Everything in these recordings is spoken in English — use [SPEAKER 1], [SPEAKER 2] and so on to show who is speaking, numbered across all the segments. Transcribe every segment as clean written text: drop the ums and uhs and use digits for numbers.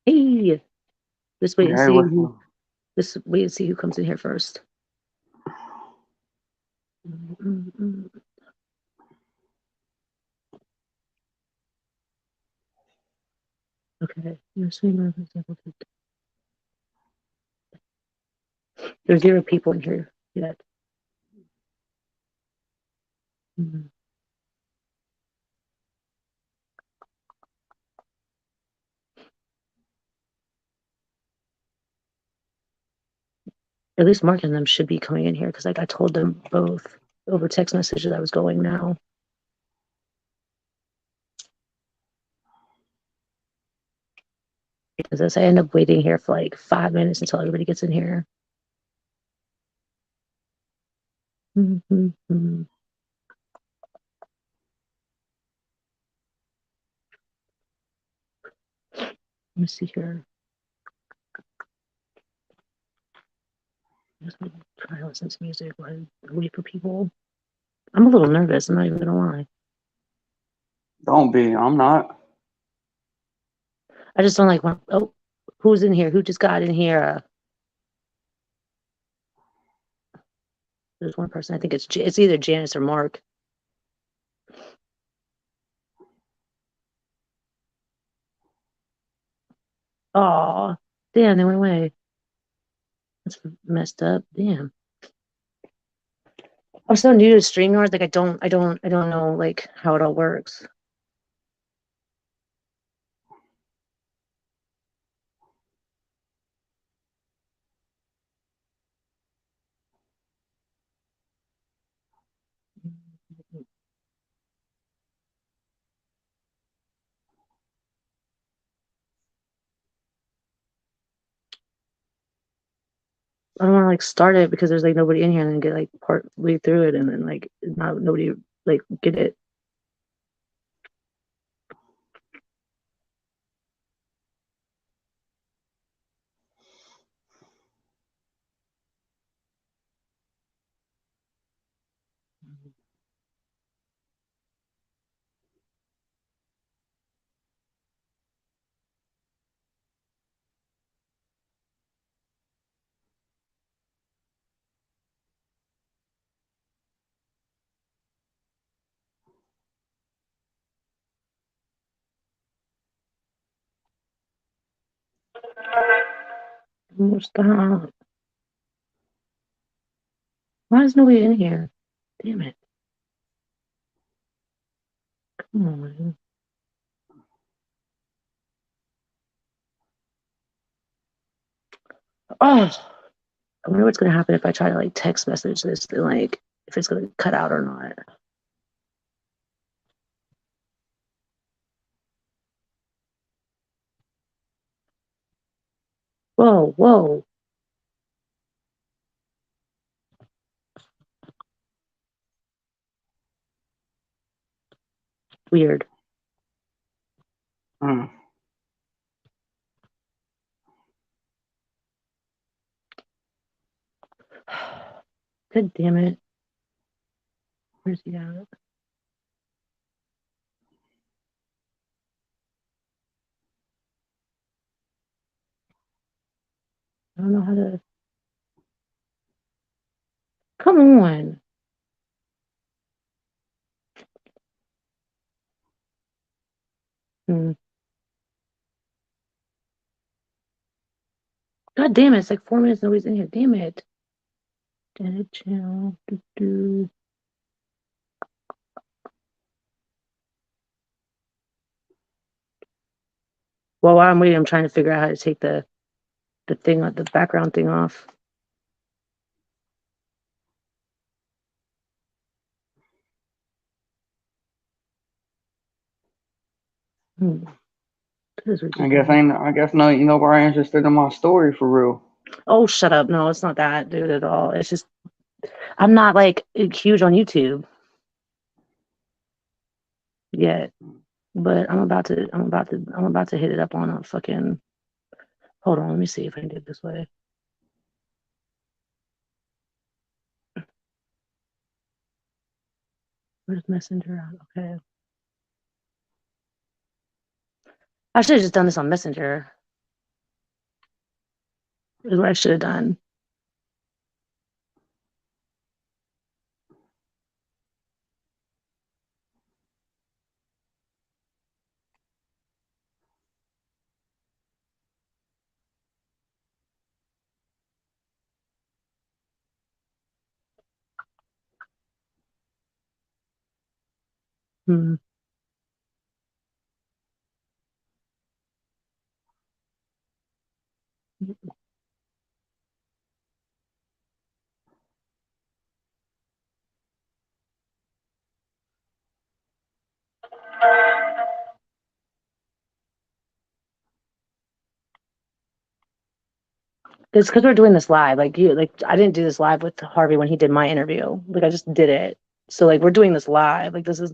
[SPEAKER 1] Hey, just wait and
[SPEAKER 2] Hey,
[SPEAKER 1] see
[SPEAKER 2] what's
[SPEAKER 1] who.
[SPEAKER 2] up?
[SPEAKER 1] Just wait and see who comes in here first. Mm-mm-mm. Okay. There's zero people in here yet. Mm. At least Mark and them should be coming in here because like I told them both over text messages I was going now. Because I end up waiting here for like 5 minutes until everybody gets in here. Mm-hmm. Let me see here. Just try to listen to music while I wait for people. I'm a little nervous. I'm not even gonna lie.
[SPEAKER 2] Don't be. I'm not.
[SPEAKER 1] I just don't like when. Oh, who's in here? Who just got in here? There's one person. I think it's either Janice or Mark. Oh, damn! They went away. That's messed up. Damn. I'm so new to StreamYard. Like I don't know like how it all works. I don't want to like start it because there's like nobody in here and then get like part way through it and then like not nobody like get it. Stop. Why is nobody in here? Damn it. Come on. Oh, I wonder what's gonna happen if I try to like text message this and like if it's gonna cut out or not. Whoa, whoa. Weird.
[SPEAKER 2] Mm.
[SPEAKER 1] God damn it. Where's he at? I don't know how to. Come on. Hmm. God damn it. It's like 4 minutes. Nobody's in here. Damn it. Edit channel. Do. Well, while I'm waiting, I'm trying to figure out how to take the background thing off. Hmm. This is ridiculous.
[SPEAKER 2] I guess no. You know, we're interested in my story for real.
[SPEAKER 1] Oh, shut up. No, it's not that, dude, at all. It's just, I'm not like huge on YouTube yet, but I'm about to hit it up on a fucking, hold on. Let me see if I can do it this way. Where's Messenger at? Okay. I should have just done this on Messenger. is what I should have done. Hmm. It's because we're doing this live. Like I didn't do this live with Harvey when he did my interview. Like I just did it. So like we're doing this live. Like this is,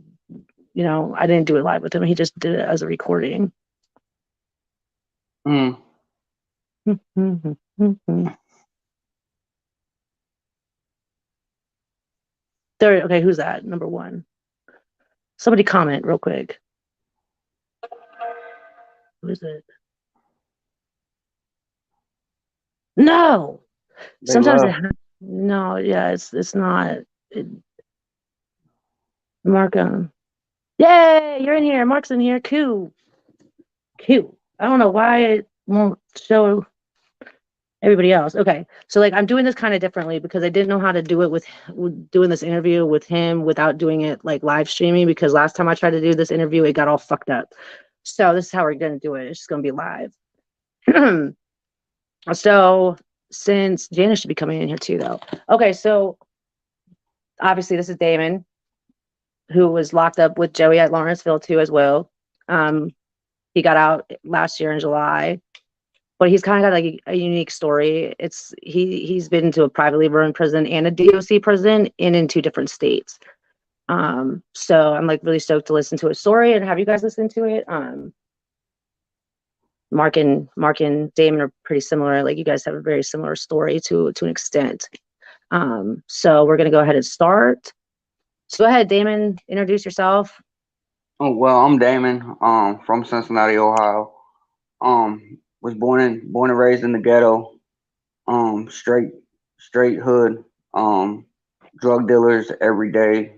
[SPEAKER 1] I didn't do it live with him. He just did it as a recording.
[SPEAKER 2] Mm.
[SPEAKER 1] There. Okay, who's that? Number one. Somebody comment real quick. Who is it? No.
[SPEAKER 2] They
[SPEAKER 1] Sometimes
[SPEAKER 2] left.
[SPEAKER 1] no. Yeah, it's not. Markham. Yay! You're in here. Mark's in here. Cool. Cool. I don't know why it won't show everybody else. Okay. So like I'm doing this kind of differently because I didn't know how to do it with doing this interview with him without doing it like live streaming, because last time I tried to do this interview, it got all fucked up. So this is how we're gonna do it. It's just gonna be live. So since Janice should be coming in here too though. Okay, so obviously this is Damon, who was locked up with Joey at Lawrenceville too as well. He got out last year in July. But he's kind of got like a unique story. He's been to a privately run prison and a DOC prison in two different states. So I'm like really stoked to listen to his story and have you guys listen to it. Mark and Damon are pretty similar. Like you guys have a very similar story to an extent. So we're gonna go ahead and start. So go ahead, Damon, introduce yourself.
[SPEAKER 2] Oh well, I'm Damon. From Cincinnati, Ohio. Was born and raised in the ghetto. Straight hood. Drug dealers every day.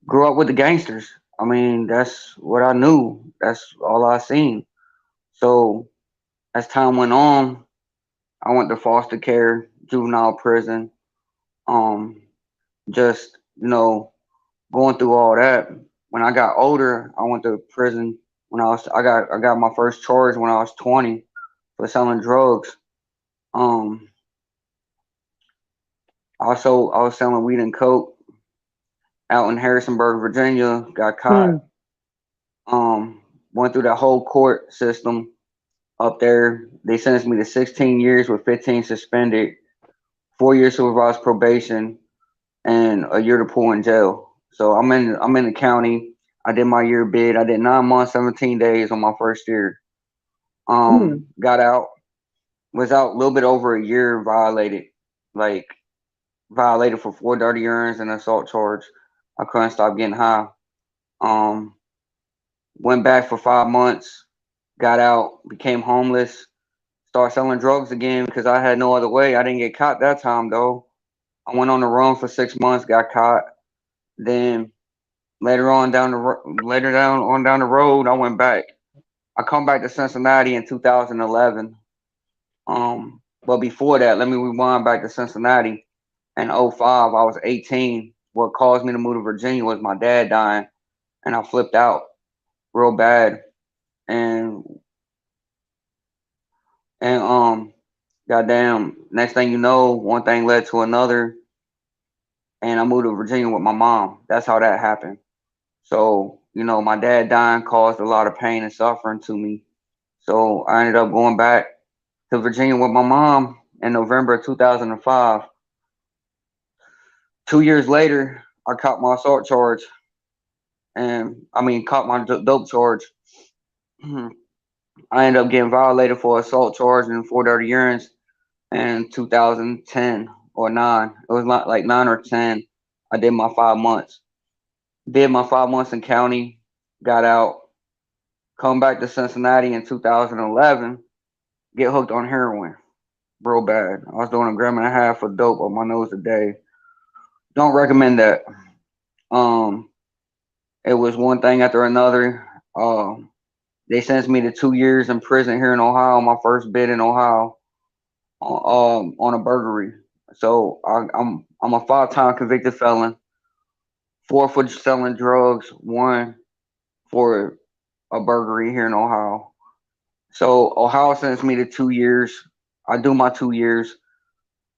[SPEAKER 2] Grew up with the gangsters. I mean, that's what I knew. That's all I seen. So as time went on, I went to foster care, juvenile prison. Um, just going through all that. When I got older, I went to prison. I got my first charge when I was 20 for selling drugs. Um, also I was selling weed and coke out in Harrisonburg, Virginia. Got caught. Went through that whole court system up there. They sentenced me to 16 years with 15 suspended, 4 years supervised probation, and a year to pull in jail. So I'm in the county. I did my year bid. I did 9 months, 17 days on my first year. Got out. Was out a little bit over a year violated. Like violated for 4 dirty urines and assault charge. I couldn't stop getting high. Um, Went back for 5 months. Got out. Became homeless. Started selling drugs again because I had no other way. I didn't get caught that time though. I went on the run for 6 months. Got caught. Then later down the road, I went back. I come back to Cincinnati in 2011. But before that, let me rewind back to Cincinnati. In '05, I was 18. What caused me to move to Virginia was my dad dying, and I flipped out real bad. And goddamn, next thing you know, one thing led to another, and I moved to Virginia with my mom. That's how that happened. So, my dad dying caused a lot of pain and suffering to me. So I ended up going back to Virginia with my mom in November of 2005. 2 years later, I caught my assault charge, and caught my dope charge. I ended up getting violated for assault charge and 4 dirty urines in 2010 or 9. It was not like 9 or 10. I did my 5 months. Did my 5 months in county, got out, come back to Cincinnati in 2011, get hooked on heroin real bad. I was doing a gram and a half of dope on my nose a day. Don't recommend that. Um, it was one thing after another. They sentenced me to 2 years in prison here in Ohio. My first bid in Ohio, on a burglary. So I'm a 5-time convicted felon, four for selling drugs, one for a burglary here in Ohio. So Ohio sentenced me to 2 years. I do my 2 years.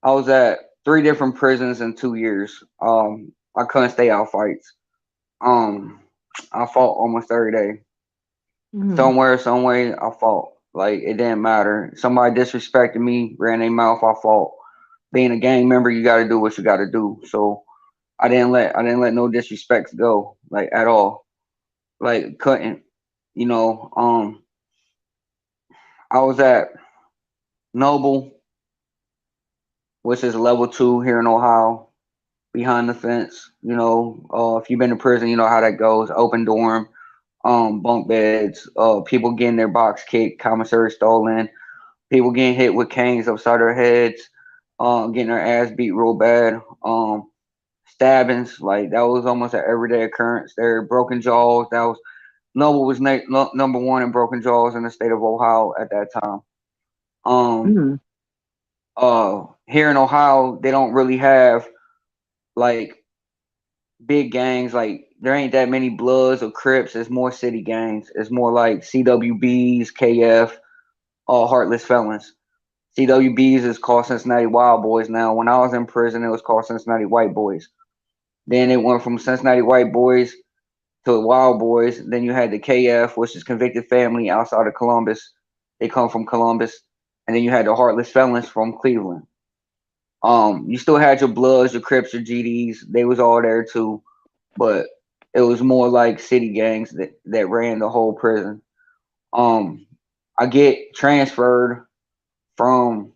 [SPEAKER 2] I was at three different prisons in 2 years. I couldn't stay out fights. Um, I fought almost every day.
[SPEAKER 1] Mm.
[SPEAKER 2] Somewhere, some way, I fought. Like it didn't matter. Somebody disrespected me, ran their mouth, I fought. Being a gang member, you got to do what you got to do. So I didn't let no disrespects go, like at all. Like couldn't, you know. I was at Noble, which is level 2 here in Ohio, behind the fence. If you've been to prison, you know how that goes. Open dorm, bunk beds, people getting their box kicked, commissary stolen, people getting hit with canes upside their heads, getting their ass beat real bad, stabbings, like that was almost an everyday occurrence there. Broken jaws, that was Noble was number one in broken jaws in the state of Ohio at that time. Um,
[SPEAKER 1] Mm.
[SPEAKER 2] Here in Ohio, they don't really have like big gangs. Like there ain't that many Bloods or Crips. It's more city gangs. It's more like CWBs, KF, Heartless Felons. CWBs is called Cincinnati Wild Boys now. When I was in prison, it was called Cincinnati White Boys. Then it went from Cincinnati White Boys to Wild Boys. Then you had the KF, which is Convicted Family outside of Columbus. They come from Columbus. And then you had the Heartless Felons from Cleveland. You still had your Bloods, your Crips, your GDs. They was all there too, but it was more like city gangs that ran the whole prison. Um, I get transferred from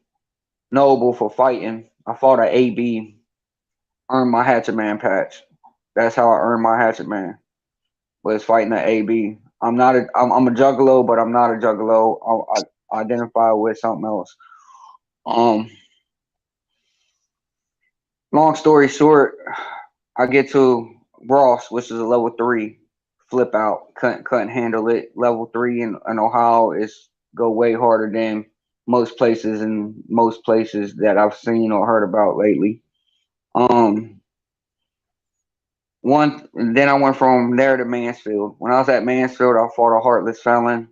[SPEAKER 2] Noble for fighting. I fought at AB, earned my Hatchet Man patch. That's how I earned my Hatchet Man. Was fighting at AB. I'm a juggalo, but I'm not a juggalo. I identify with something else. Um, Long story short, I get to Ross, which is a level 3 flip out. Couldn't handle it. Level 3 in Ohio is go way harder than most places that I've seen or heard about lately. Um, then I went from there to Mansfield. When I was at Mansfield, I fought a heartless felon.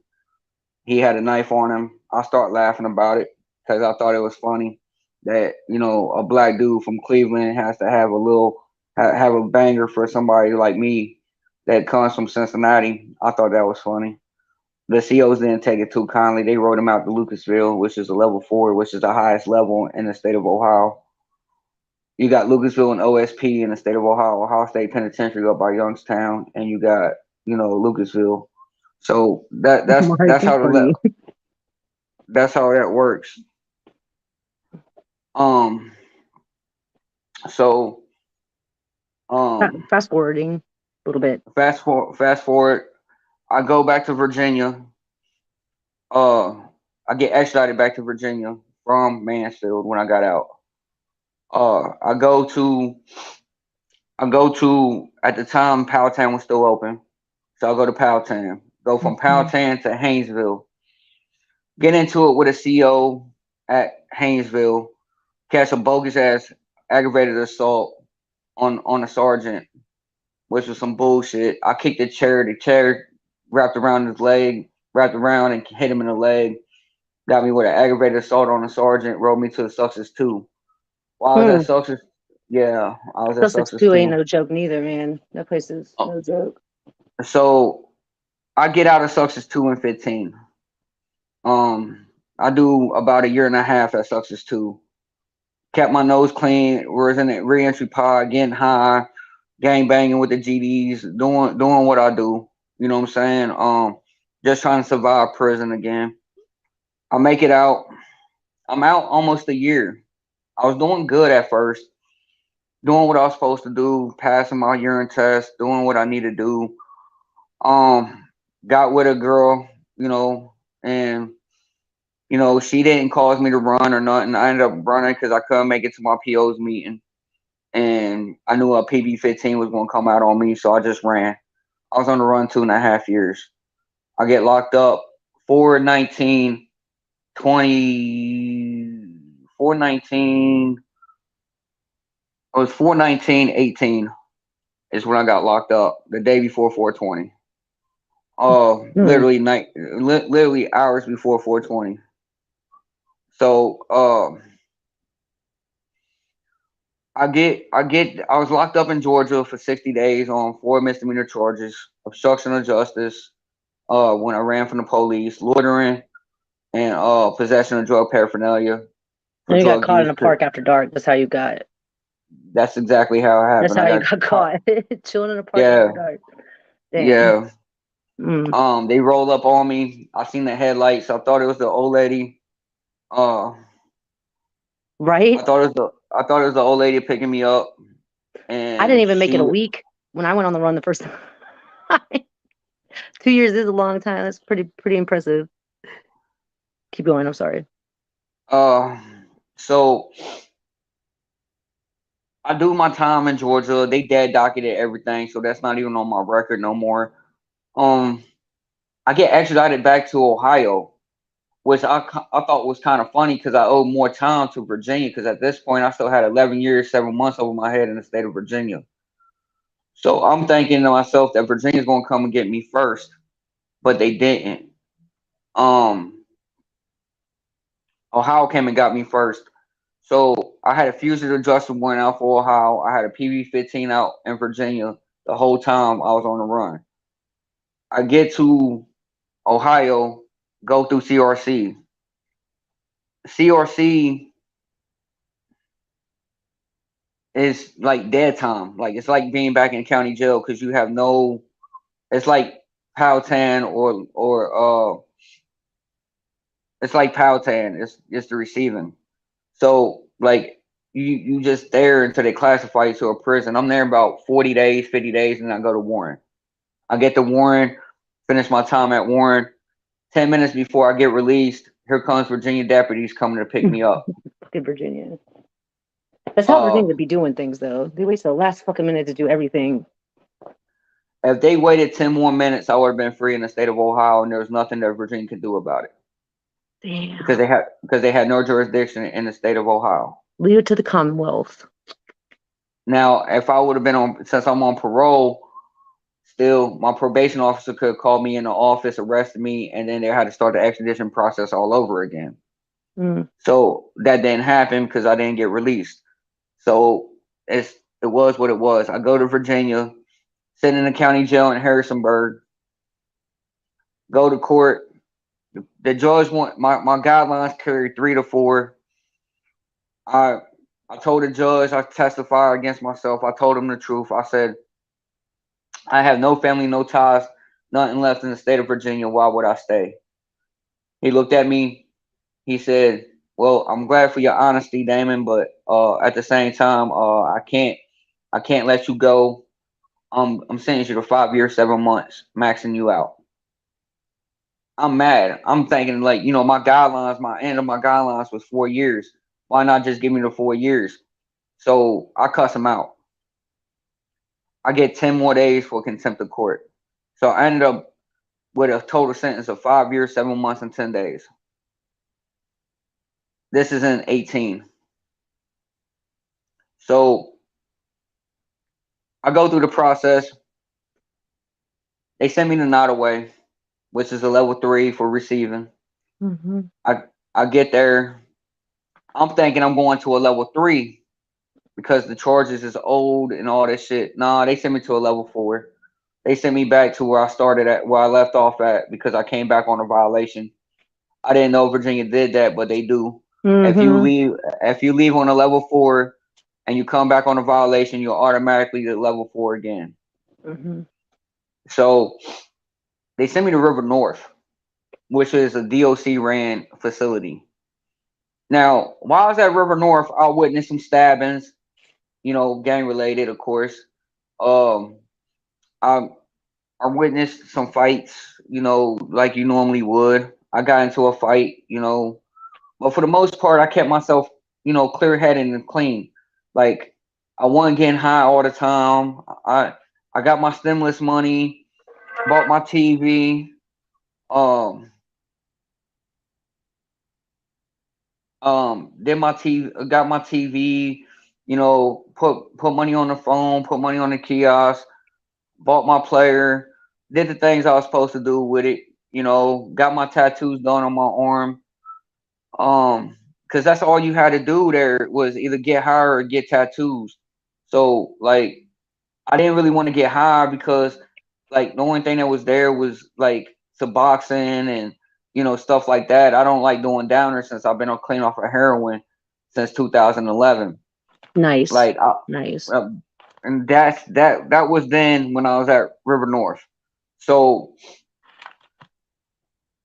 [SPEAKER 2] He had a knife on him. I start laughing about it because I thought it was funny that a black dude from Cleveland has to have have a banger for somebody like me that comes from Cincinnati. I thought that was funny. The COs didn't take it too kindly. They wrote him out to Lucasville, which is a level 4, which is the highest level in the state of Ohio. You got Lucasville and OSP in the state of Ohio, Ohio State Penitentiary up by Youngstown, and you got Lucasville. So
[SPEAKER 1] Why are
[SPEAKER 2] that's
[SPEAKER 1] you
[SPEAKER 2] how
[SPEAKER 1] funny?
[SPEAKER 2] that's how that works. Um, so
[SPEAKER 1] Fast forwarding a little bit.
[SPEAKER 2] fast forward, I go back to Virginia. Uh, I get extradited back to Virginia from Mansfield when I got out. Uh, I go to at the time Powhatan was still open, so I go to Powhatan. Go from
[SPEAKER 1] Mhm.
[SPEAKER 2] Powhatan to Haynesville. Get into it with a CO at Haynesville. Catch a bogus ass aggravated assault on a sergeant, which was some bullshit. I kicked the chair. The chair wrapped around his leg, wrapped around and hit him in the leg. Got me with an aggravated assault on a sergeant. Rolled me to the Sussex 2. While I was
[SPEAKER 1] Hmm.
[SPEAKER 2] at Sussex, yeah, I was at
[SPEAKER 1] Sussex
[SPEAKER 2] Sussex
[SPEAKER 1] 2 ain't
[SPEAKER 2] 2.
[SPEAKER 1] no joke neither, man. That place is
[SPEAKER 2] Uh,
[SPEAKER 1] no joke.
[SPEAKER 2] So I get out of Sussex 2 in 15. I do about a year and a half at Sussex 2. Kept my nose clean. Was in the reentry pod, getting high, gang banging with the GDs, doing what I do. You know what I'm saying? Just trying to survive prison again. I make it out. I'm out almost a year. I was doing good at first, doing what I was supposed to do, passing my urine test, doing what I need to do. Um, got with a girl, and She didn't cause me to run or nothing. I ended up running because I couldn't make it to my PO's meeting, and I knew a PB-15 was going to come out on me, so I just ran. I was on the run 2.5 years. I get locked up 419 20 419. It was 419 18 is when I got locked up the day before 420.
[SPEAKER 1] Hmm.
[SPEAKER 2] Literally hours before 420. So I was locked up in Georgia for 60 days on 4 misdemeanor charges: obstruction of justice, when I ran from the police, loitering, and possession of drug paraphernalia for
[SPEAKER 1] And you got
[SPEAKER 2] drug
[SPEAKER 1] caught in
[SPEAKER 2] use.
[SPEAKER 1] a park after dark. That's how you got.
[SPEAKER 2] That's exactly how it
[SPEAKER 1] That's
[SPEAKER 2] happened.
[SPEAKER 1] how
[SPEAKER 2] I
[SPEAKER 1] you
[SPEAKER 2] got
[SPEAKER 1] got
[SPEAKER 2] caught.
[SPEAKER 1] caught. Chilling in a park after
[SPEAKER 2] Yeah,
[SPEAKER 1] dark. Damn.
[SPEAKER 2] yeah.
[SPEAKER 1] Mm.
[SPEAKER 2] They rolled up on me. I seen the headlights. I thought it was the old lady. Uh,
[SPEAKER 1] Right?
[SPEAKER 2] I thought it was the old lady picking me up,
[SPEAKER 1] I didn't
[SPEAKER 2] and
[SPEAKER 1] even make
[SPEAKER 2] she
[SPEAKER 1] it a week when I went on the run the first time. 2 years is a long time. That's pretty impressive. Keep going. I'm sorry.
[SPEAKER 2] uh so I do my time in Georgia. They dead docketed everything, so that's not even on my record no more. Um, I get extradited back to Ohio, which I thought was kind of funny because I owed more time to Virginia because at this point I still had 11 years, 7 months over my head in the state of Virginia. So I'm thinking to myself that Virginia's gonna come and get me first, but they didn't. Um, Ohio came and got me first. So I had a fugitive justice warrant out for Ohio. I had a PB-15 out in Virginia the whole time I was on the run. I get to Ohio, go through CRC. CRC is like dead time. Like it's like being back in county jail because you have no. It's like Powhatan or it's like Powhatan. It's the receiving. So like you just there until they classify you to a prison. I'm there about 40 days, 50 days, and I go to Warren. I get to Warren, finish my time at Warren. 10 minutes before I get released, here comes Virginia deputies coming to pick me up.
[SPEAKER 1] Fucking Virginia. That's how
[SPEAKER 2] Uh,
[SPEAKER 1] Virginia be doing things, though. They wait till the last fucking minute to do everything.
[SPEAKER 2] if they waited 10 more minutes, I would have been free in the state of Ohio, and there was nothing that Virginia could do about it
[SPEAKER 1] Damn.
[SPEAKER 2] because they had no jurisdiction in the state of Ohio.
[SPEAKER 1] Leave it to the Commonwealth.
[SPEAKER 2] Now, if I would have been on, since I'm on parole, still my probation officer could have called me in the office, arrested me, and then they had to start the extradition process all over again.
[SPEAKER 1] Mm.
[SPEAKER 2] So that didn't happen because I didn't get released. So it was what it was. I go to Virginia, sit in the county jail in Harrisonburg, go to court. The judge want my guidelines carry 3 to 4. I I told the judge I testified against myself. I told him the truth. I said I have no family, no ties, nothing left in the state of Virginia. Why would I stay? He looked at me. He said, "Well, I'm glad for your honesty, Damon, but at the same time, I can't let you go. I'm sentencing you to 5 years, 7 months, maxing you out." I'm mad. I'm thinking like, my guidelines, my end of my guidelines was 4 years. Why not just give me the 4 years? So I cuss him out. I get 10 more days for contempt of court. So I ended up with a total sentence of 5 years, 7 months, and 10 days. This is in 18. So I go through the process. They send me to Nottoway, which is a level 3 for receiving.
[SPEAKER 1] Mm-hmm.
[SPEAKER 2] I I get there. I'm thinking I'm going to a level 3 because the charges is old and all this shit. Nah, they sent me to a level 4. They sent me back to where I started at, where I left off at, because I came back on a violation. I didn't know Virginia did that, but they do. If you
[SPEAKER 1] Mm-hmm.
[SPEAKER 2] leave, if you leave on a level 4 and you come back on a violation, you'll automatically get level 4 again.
[SPEAKER 1] Mm-hmm.
[SPEAKER 2] So they sent me to River North, which is a DOC ran facility. Now, while I was at River North, I witnessed some stabbings, gang related, of course. Um, I I witnessed some fights, like you normally would. I got into a fight, but for the most part, I kept myself, clear headed and clean. Like I wasn't getting high all the time. I got my stimulus money, bought my TV, um, did my TV, got my TV, put money on the phone, put money on the kiosk, bought my player, did the things I was supposed to do with it. Got my tattoos done on my arm. Because that's all you had to do there was either get high or get tattoos. So like, I didn't really want to get high because like the only thing that was there was like Suboxone and stuff like that. I don't like doing downers since I've been on clean off of heroin since 2011.
[SPEAKER 1] Nice.
[SPEAKER 2] Like,
[SPEAKER 1] Nice.
[SPEAKER 2] uh, and that was then when I was at River North. So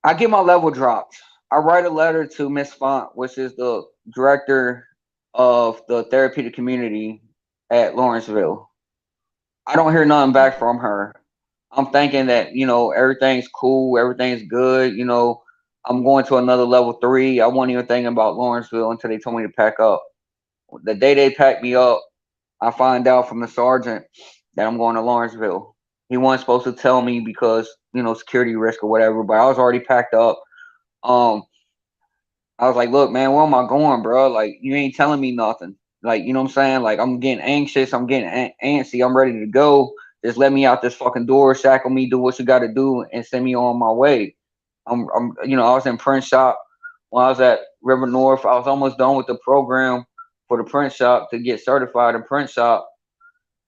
[SPEAKER 2] I get my level dropped. I write a letter to Miss Font, which is the director of the therapeutic community at Lawrenceville. I don't hear nothing back from her. I'm thinking that, everything's cool, everything's good, I'm going to another level 3. I wasn't even thinking about Lawrenceville until they told me to pack up. The day they packed me up, I find out from the sergeant that I'm going to Lawrenceville. He wasn't supposed to tell me because, security risk or whatever, but I was already packed up. Um, I was like, look, man, where am I going, bro? Like, you ain't telling me nothing. Like, you know what I'm saying? Like, I'm getting anxious. I'm getting antsy. I'm ready to go. Just let me out this fucking door, shackle me, do what you got to do, and send me on my way. I was in print shop when I was at River North. I was almost done with the program for the print shop to get certified in print shop,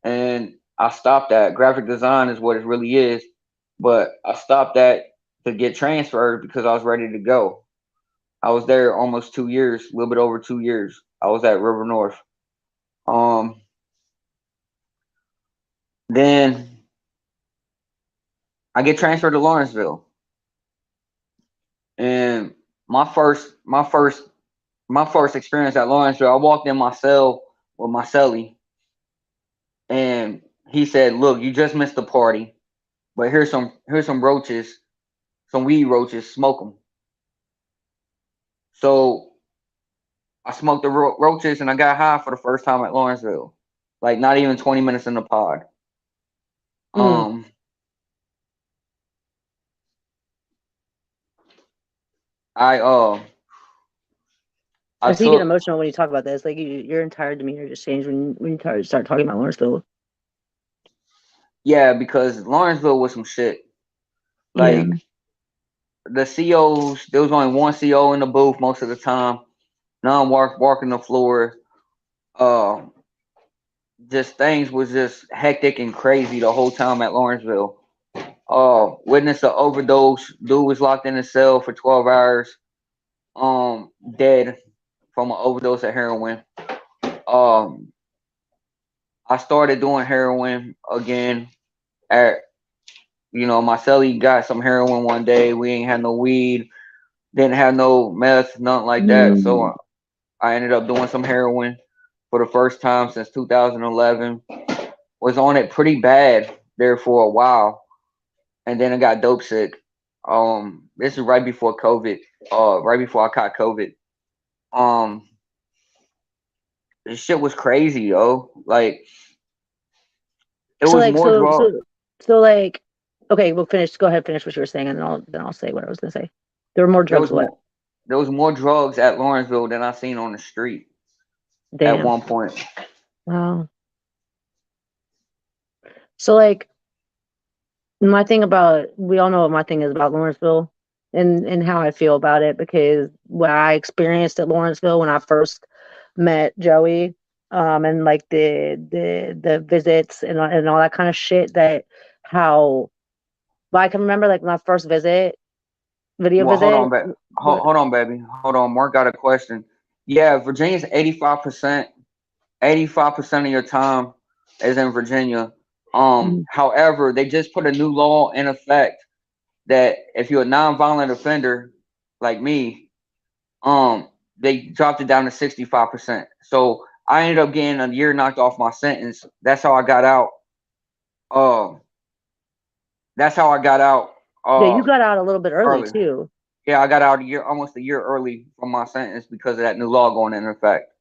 [SPEAKER 2] and I stopped that. Graphic design is what it really is, but I stopped that to get transferred because I was ready to go. I was there almost 2 years, a little bit over 2 years. I was at River North. Um, then I get transferred to Lawrenceville, and my first, my first, my first experience at Lawrenceville, I walked in my cell with my cellie, and he said, "Look, you just missed the party, but here's some roaches, some weed roaches. Smoke them." So I smoked the roaches, and I got high for the first time at Lawrenceville. Like not even 20 minutes in the pod.
[SPEAKER 1] Mm.
[SPEAKER 2] Um, I I
[SPEAKER 1] I see you get
[SPEAKER 2] took
[SPEAKER 1] emotional when you talk about this. Like your entire demeanor just changed when you start talking about Lawrenceville.
[SPEAKER 2] Yeah, because Lawrenceville was some shit.
[SPEAKER 1] Yeah.
[SPEAKER 2] Like the COs, there was only one CO in the booth most of the time. None walking the floor. Uh, just things was just hectic and crazy the whole time at Lawrenceville. Witnessed an overdose. Dude was locked in a cell for 12 hours. Dead from an overdose of heroin. Um, I started doing heroin again at my cellie got some heroin one day. We ain't had no weed, didn't have no meth, nothing like that.
[SPEAKER 1] Mm.
[SPEAKER 2] So I ended up doing some heroin for the first time since 2011. Was on it pretty bad there for a while, and then I got dope sick. This is right before COVID. Right before I caught COVID. Um, this shit was crazy, yo. Like it
[SPEAKER 1] So
[SPEAKER 2] was
[SPEAKER 1] like
[SPEAKER 2] more
[SPEAKER 1] so
[SPEAKER 2] drug.
[SPEAKER 1] so so like okay, we'll finish. Go ahead, finish what you were saying, and then I'll say what I was gonna say. There were more
[SPEAKER 2] There
[SPEAKER 1] drugs.
[SPEAKER 2] was
[SPEAKER 1] What?
[SPEAKER 2] more. There was more drugs at Lawrenceville than I seen on the street at
[SPEAKER 1] Damn.
[SPEAKER 2] one point.
[SPEAKER 1] Wow. So like my thing about we all know what my thing is about Lawrenceville and how I feel about it because what I experienced at Lawrenceville when I first met Joey, and like the visits and all that kind of shit that how well, I can remember like my first visit, video
[SPEAKER 2] Well, hold on,
[SPEAKER 1] visit.
[SPEAKER 2] hold on, baby. Hold on. Mark got a question. Yeah, Virginia's 85%. 85% of your time is in Virginia.
[SPEAKER 1] Mhm.
[SPEAKER 2] However, they just put a new law in effect that if you're a nonviolent offender like me, they dropped it down to 65%. So I ended up getting a year knocked off my sentence. That's how I got out. Um, that's how I got out
[SPEAKER 1] Yeah, you got out a little bit early
[SPEAKER 2] early.
[SPEAKER 1] too.
[SPEAKER 2] Yeah, I got out almost a year early from my sentence because of that new law going into effect.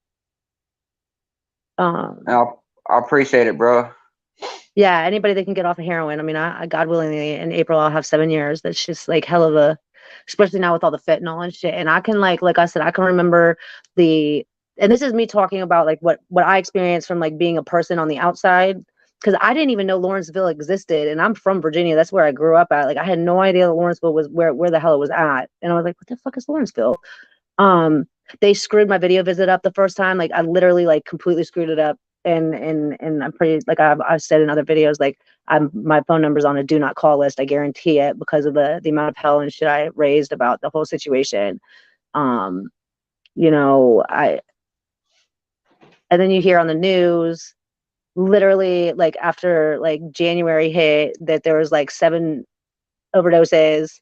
[SPEAKER 2] And
[SPEAKER 1] Um,
[SPEAKER 2] I appreciate it, bro.
[SPEAKER 1] yeah, anybody that can get off of heroin. I mean, God willingly, in April I'll have 7 years. That's just like hell of a, especially now with all the fentanyl and shit. And I can like I said, I can remember the, and this is me talking about like what I experienced from like being a person on the outside, because I didn't even know Lawrenceville existed, and I'm from Virginia. That's where I grew up at. Like I had no idea that Lawrenceville was where the hell it was at, and I was like, what the fuck is Lawrenceville? Um, they screwed my video visit up the first time. Like I literally like completely screwed it up. And I'm pretty like I've said in other videos, like my phone number's on a do not call list. I guarantee it because of the amount of hell and shit I raised about the whole situation. Um, you know, I and then you hear on the news literally like after like January hit that there was like 7 overdoses,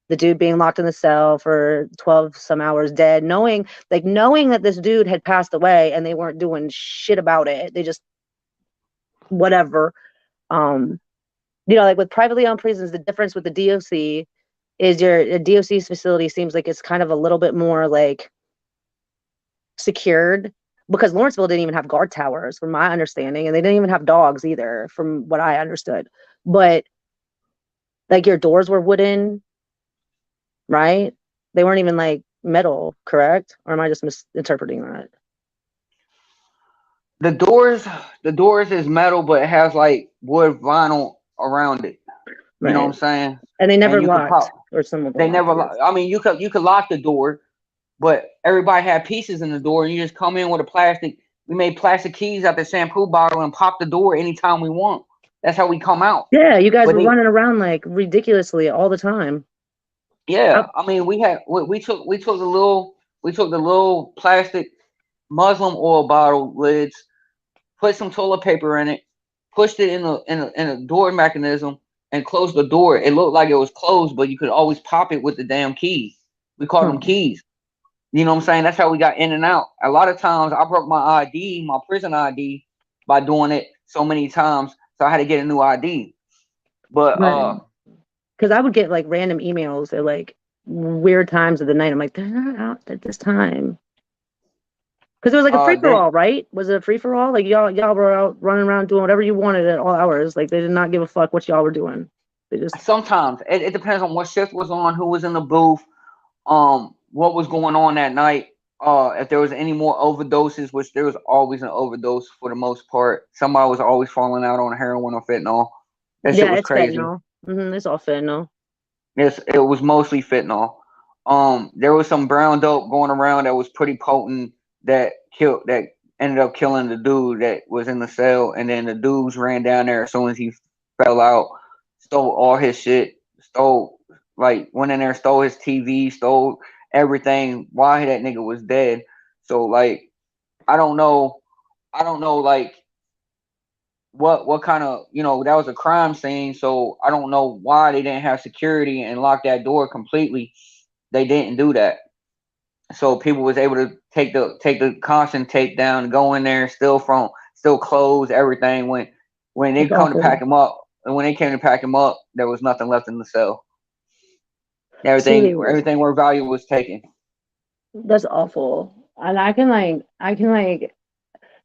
[SPEAKER 1] the dude being locked in the cell for 12 some hours dead, knowing that this dude had passed away and they weren't doing shit about it. They just whatever. Um, like with privately owned prisons, the difference with the DOC is your DOC's facility seems like it's kind of a little bit more like secured, because Lawrenceville didn't even have guard towers from my understanding, and they didn't even have dogs either from what I understood. But like your doors were wooden, right? They weren't even like metal, correct? Or am I just misinterpreting that?
[SPEAKER 2] The doors, the doors is metal, but it has like wood vinyl around it. You know what
[SPEAKER 1] Right.
[SPEAKER 2] I'm saying?
[SPEAKER 1] And they
[SPEAKER 2] And
[SPEAKER 1] never
[SPEAKER 2] you could
[SPEAKER 1] locked,
[SPEAKER 2] pop.
[SPEAKER 1] or some of them
[SPEAKER 2] They
[SPEAKER 1] locked,
[SPEAKER 2] never.
[SPEAKER 1] I guess.
[SPEAKER 2] I mean, you could lock the door, but everybody had pieces in the door, and you just come in with a plastic. We made plastic keys out the shampoo bottle and pop the door anytime we want. That's how we come out.
[SPEAKER 1] Yeah, you guys
[SPEAKER 2] But
[SPEAKER 1] were
[SPEAKER 2] they,
[SPEAKER 1] running around like ridiculously all the time.
[SPEAKER 2] yeah,
[SPEAKER 1] I,
[SPEAKER 2] I mean, we took the little plastic Muslim oil bottle lids, put some toilet paper in it, pushed it in a door mechanism, and closed the door. It looked like it was closed, but you could always pop it with the damn keys. We called them
[SPEAKER 1] huh.
[SPEAKER 2] keys. You know what I'm saying? That's how we got in and out. A lot of times I broke my ID, my prison ID, by doing it so many times. So I had to get a new ID. But
[SPEAKER 1] Right. Because I would get like random emails at like weird times of the night. I'm like, they're not out at this time. Because it was like a free for
[SPEAKER 2] then
[SPEAKER 1] all, right? Was it a free for all? Like y'all were out running around doing whatever you wanted at all hours. Like they did not give a fuck what y'all were doing. They just
[SPEAKER 2] sometimes it depends on what shift was on, who was in the booth, what was going on that night. If there was any more overdoses, which there was always an overdose for the most part. Somebody was always falling out on heroin or fentanyl. That shit
[SPEAKER 1] yeah,
[SPEAKER 2] was
[SPEAKER 1] it's
[SPEAKER 2] crazy.
[SPEAKER 1] fentanyl. It's all fentanyl.
[SPEAKER 2] Yes, it was mostly fentanyl. There was some brown dope going around that was pretty potent that ended up killing the dude that was in the cell, and then the dudes ran down there as soon as he fell out, stole all his shit, went in there, stole his TV, stole everything while that nigga was dead. So like, I don't know, like what kind of, that was a crime scene, so I don't know why they didn't have security and lock that door completely. They didn't do that, so people was able to take the constant takedown and go in there, still close everything. When they
[SPEAKER 1] It's
[SPEAKER 2] come to pack
[SPEAKER 1] awful.
[SPEAKER 2] him up, and when they came to pack him up, there was nothing left in the cell.
[SPEAKER 1] See,
[SPEAKER 2] Everything everything where value was taken.
[SPEAKER 1] that's awful. And I can like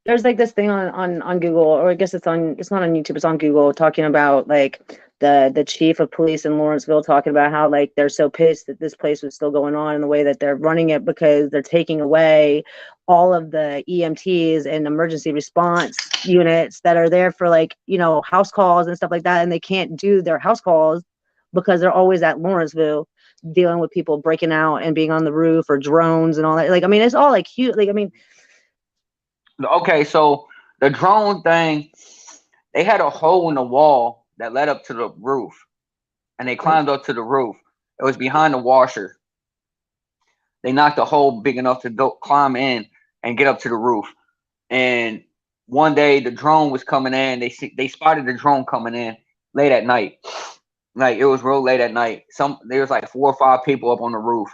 [SPEAKER 1] there's like this thing on Google, or I guess it's not on YouTube, it's on Google, talking about like the chief of police in Lawrenceville talking about how like they're so pissed that this place was still going on in the way that they're running it, because they're taking away all of the EMTs and emergency response units that are there for like, house calls and stuff like that, and they can't do their house calls because they're always at Lawrenceville dealing with people breaking out and being on the roof, or drones and all that. Like, I mean, it's all like huge. Like, I mean,
[SPEAKER 2] Okay, so the drone thing, they had a hole in the wall that led up to the roof, and they
[SPEAKER 1] like,
[SPEAKER 2] climbed up to the roof. It was behind the washer. They knocked a hole big enough to climb in and get up to the roof. And one day the drone was coming in. They spotted the drone coming in late at night. Like, it was real late at night. There was like 4 or 5 people up on the roof.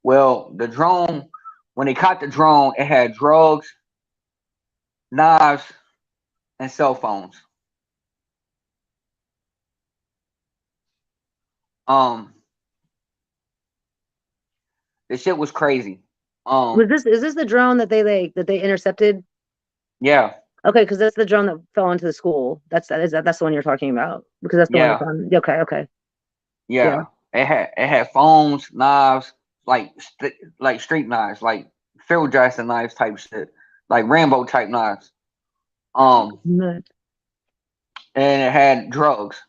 [SPEAKER 2] Well, the drone, when they caught the drone, it had drugs, knives, and cell phones. Um, The shit was crazy.
[SPEAKER 1] Is this the drone that they intercepted?
[SPEAKER 2] Yeah,
[SPEAKER 1] Okay, because that's the drone that fell into the school. That's the one you're talking about because that's the one that's
[SPEAKER 2] yeah,
[SPEAKER 1] on. Okay, okay, yeah.
[SPEAKER 2] yeah. It had phones, knives, like street knives, like Phil Jackson knives type shit, like Rambo type knives. Um,
[SPEAKER 1] Mm.
[SPEAKER 2] and it had drugs,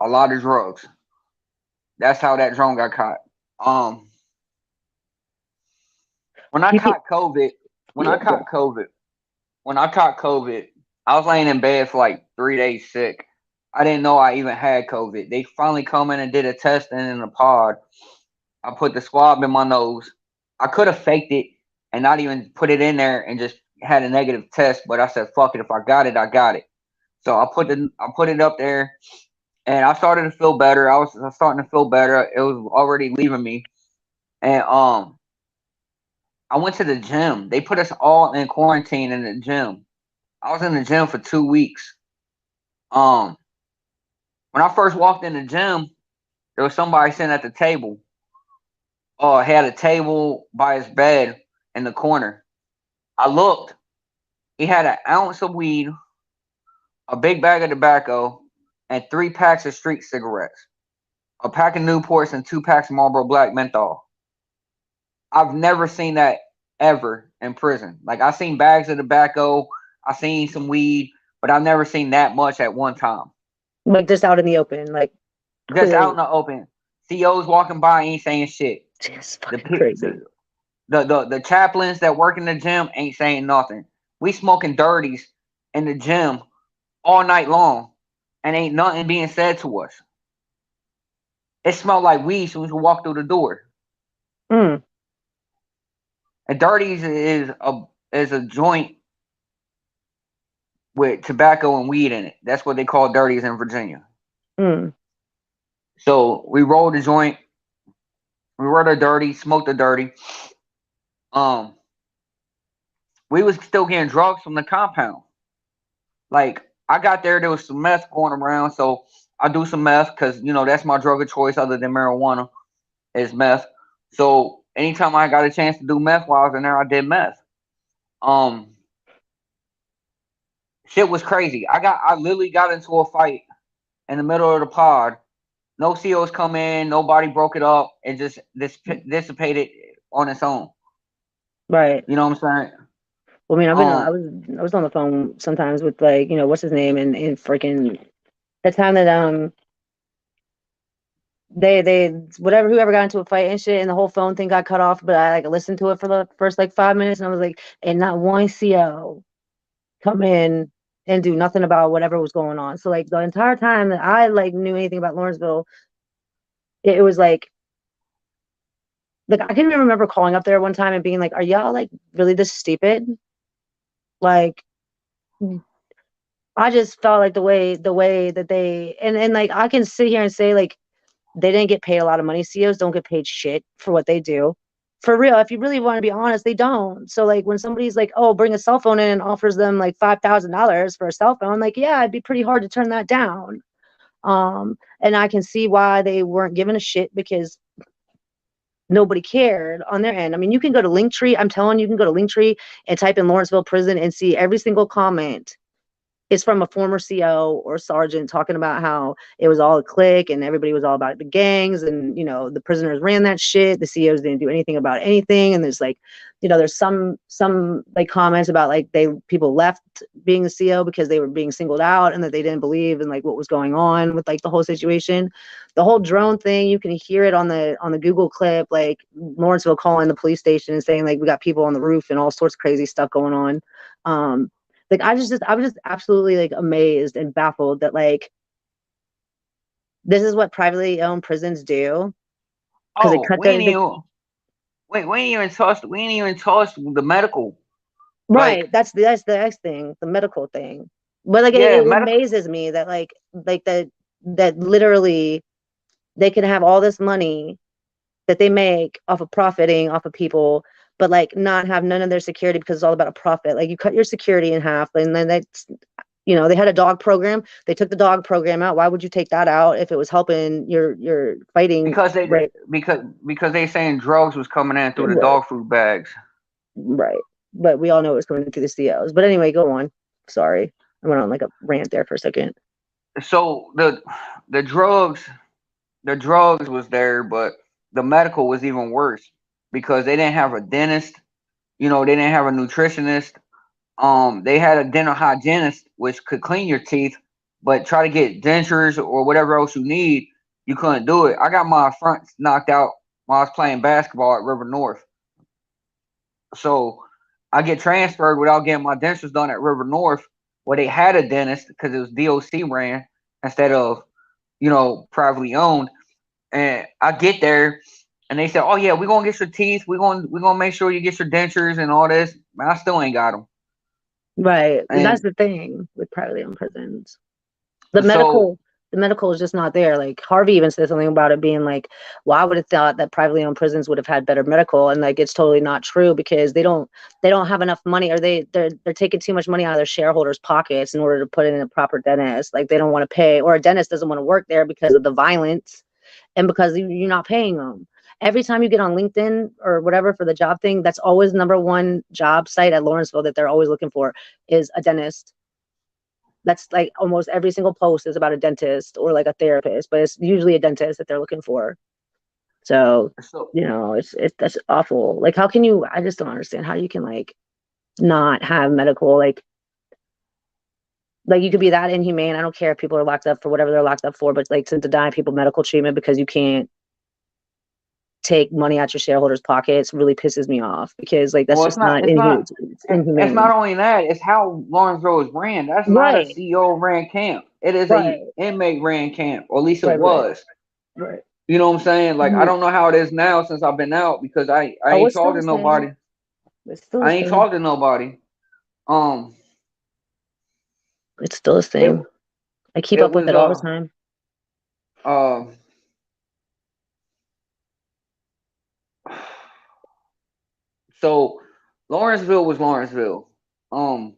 [SPEAKER 2] a lot of drugs. That's how that drone got caught. Um, when I
[SPEAKER 1] You can,
[SPEAKER 2] caught COVID, when I
[SPEAKER 1] yeah,
[SPEAKER 2] caught COVID, when I caught COVID, I was laying in bed for like 3 days sick. I didn't know I even had COVID. They finally come in and did a testing in the pod. I put the swab in my nose. I could have faked it and not even put it in there and just had a negative test, but I said, fuck it. If I got it, I got it. So I put it up there and I started to feel better. I was starting to feel better. It was already leaving me. And I went to the gym. They put us all in quarantine in the gym. I was in the gym for 2 weeks. Um, when I first walked in the gym, there was somebody sitting at the table. Oh, he had a table by his bed in the corner. I looked. He had an ounce of weed, a big bag of tobacco, and 3 packs of street cigarettes, a pack of Newports, and 2 packs of Marlboro Black menthol. I've never seen that ever in prison. Like I seen bags of tobacco, I seen some weed, but I've never seen that much at one time.
[SPEAKER 1] like just out in the open, like
[SPEAKER 2] Just out in
[SPEAKER 1] clearly,
[SPEAKER 2] the open. COs walking by ain't saying shit.
[SPEAKER 1] it's
[SPEAKER 2] The
[SPEAKER 1] fucking
[SPEAKER 2] pi-
[SPEAKER 1] crazy.
[SPEAKER 2] the chaplains that work in the gym ain't saying nothing. We smoking dirties in the gym all night long, and ain't nothing being said to us. It smelled like weed as soon as we walk through the door.
[SPEAKER 1] Mm,
[SPEAKER 2] And dirties is a joint with tobacco and weed in it. That's what they call dirties in Virginia.
[SPEAKER 1] mm.
[SPEAKER 2] So we rolled the joint, we rolled the dirty, smoked the dirty. Um, we was still getting drugs from the compound. Like I got there was some meth going around, so I do some meth because that's my drug of choice other than marijuana is meth. So anytime I got a chance to do meth while I was in there, I did meth. Um, shit was crazy. I literally got into a fight in the middle of the pod. No COs come in, nobody broke it up. It just dissipated on its own.
[SPEAKER 1] Right.
[SPEAKER 2] You know what I'm saying?
[SPEAKER 1] Well, I mean,
[SPEAKER 2] Um,
[SPEAKER 1] I was on the phone sometimes with like, what's his name and freaking the time that they whatever whoever got into a fight and shit and the whole phone thing got cut off, but I like listened to it for the first like 5 minutes and I was like, and not one CO come in and do nothing about whatever was going on. So like the entire time that I like knew anything about Lawrenceville, it was like I can even remember calling up there one time and being like, "Are y'all like really this stupid?" Like I just felt like the way that they and like I can sit here and say like they didn't get paid a lot of money. CEOs don't get paid shit for what they do. For real, if you really want to be honest, they don't. So like when somebody's like, "Oh, bring a cell phone in," and offers them like $5,000 for a cell phone, like yeah, it'd be pretty hard to turn that down. And I can see why they weren't giving a shit because nobody cared on their end. I mean, you can go to Linktree. I'm telling you, you can go to Linktree and type in Lawrenceville Prison and see every single comment is from a former CO or sergeant talking about how it was all a clique and everybody was all about the gangs and the prisoners ran that shit. The COs didn't do anything about anything. And there's like, there's some like comments about like people left being the CO because they were being singled out and that they didn't believe in like what was going on with like the whole situation. The whole drone thing, you can hear it on the Google clip, like Lawrenceville calling the police station and saying like we got people on the roof and all sorts of crazy stuff going on. Like I was just absolutely like amazed and baffled that like this is what privately owned prisons do because they
[SPEAKER 2] oh,
[SPEAKER 1] cut their
[SPEAKER 2] we ain't even touched the medical.
[SPEAKER 1] right.
[SPEAKER 2] Like,
[SPEAKER 1] That's the next thing, the medical thing. But like
[SPEAKER 2] yeah,
[SPEAKER 1] it
[SPEAKER 2] medical.
[SPEAKER 1] amazes me that like that literally they can have all this money that they make off of profiting off of people, but like not have none of their security because it's all about a profit. Like you cut your security in half, and then that's You know, they had a dog program. They took the dog program out. Why would you take that out if it was helping your fighting
[SPEAKER 2] Because
[SPEAKER 1] rate?
[SPEAKER 2] because they saying drugs was coming in through the
[SPEAKER 1] Right,
[SPEAKER 2] dog food bags.
[SPEAKER 1] right. But we all know it was coming through the COs. But anyway, go on. Sorry, I went on like a rant there for a second.
[SPEAKER 2] So the drugs the drugs was there, but the medical was even worse because they didn't have a dentist. You know, they didn't have a nutritionist. They had a dental hygienist which could clean your teeth, but try to get dentures or whatever else you need, you couldn't do it. I got my fronts knocked out while I was playing basketball at River North. So I get transferred without getting my dentures done at River North, where they had a dentist because it was DOC ran instead of, privately owned. And I get there and they said, "Oh yeah, we're gonna get your teeth. We're gonna make sure you get your dentures and all this." Man, I still ain't got them.
[SPEAKER 1] Right. And that's
[SPEAKER 2] And
[SPEAKER 1] the thing with privately owned prisons. The
[SPEAKER 2] so
[SPEAKER 1] medical the medical is just not there. Like Harvey even said something about it being like, well, I would have thought that privately owned prisons would have had better medical, and like it's totally not true because they don't have enough money, or they're taking too much money out of their shareholders' pockets in order to put in a proper dentist. Like they don't want to pay, or a dentist doesn't want to work there because of the violence and because you're not paying them. Every time you get on LinkedIn or whatever for the job thing, that's always number one job site at Lawrenceville that they're always looking for is a dentist. That's like almost every single post is about a dentist or like a therapist, but it's usually a dentist that they're looking for. So,
[SPEAKER 2] so
[SPEAKER 1] it's that's awful. Like, how can you? I just don't understand how you can like not have medical like you could be that inhumane. I don't care if people are locked up for whatever they're locked up for, but like to deny people medical treatment because you can't take money out your shareholders' pockets really pisses me off because like that's
[SPEAKER 2] well,
[SPEAKER 1] just not it's
[SPEAKER 2] it's not
[SPEAKER 1] inhumane.
[SPEAKER 2] only that, it's how Lawrenceville is ran. That's not a
[SPEAKER 1] Right,
[SPEAKER 2] CEO ran camp. It is
[SPEAKER 1] right,
[SPEAKER 2] a inmate ran camp, or at least it
[SPEAKER 1] right, right,
[SPEAKER 2] was.
[SPEAKER 1] right.
[SPEAKER 2] You know what I'm saying? Like I
[SPEAKER 1] Mhm.
[SPEAKER 2] don't know how it is now since I've been out because I
[SPEAKER 1] Oh,
[SPEAKER 2] ain't
[SPEAKER 1] it's still
[SPEAKER 2] talked
[SPEAKER 1] the
[SPEAKER 2] to
[SPEAKER 1] same.
[SPEAKER 2] nobody.
[SPEAKER 1] It's still the
[SPEAKER 2] I ain't
[SPEAKER 1] same.
[SPEAKER 2] talked to nobody. Um,
[SPEAKER 1] It's still the
[SPEAKER 2] it
[SPEAKER 1] same. I keep
[SPEAKER 2] it
[SPEAKER 1] up with
[SPEAKER 2] was
[SPEAKER 1] it all the time.
[SPEAKER 2] uh so Lawrenceville was Lawrenceville. Um,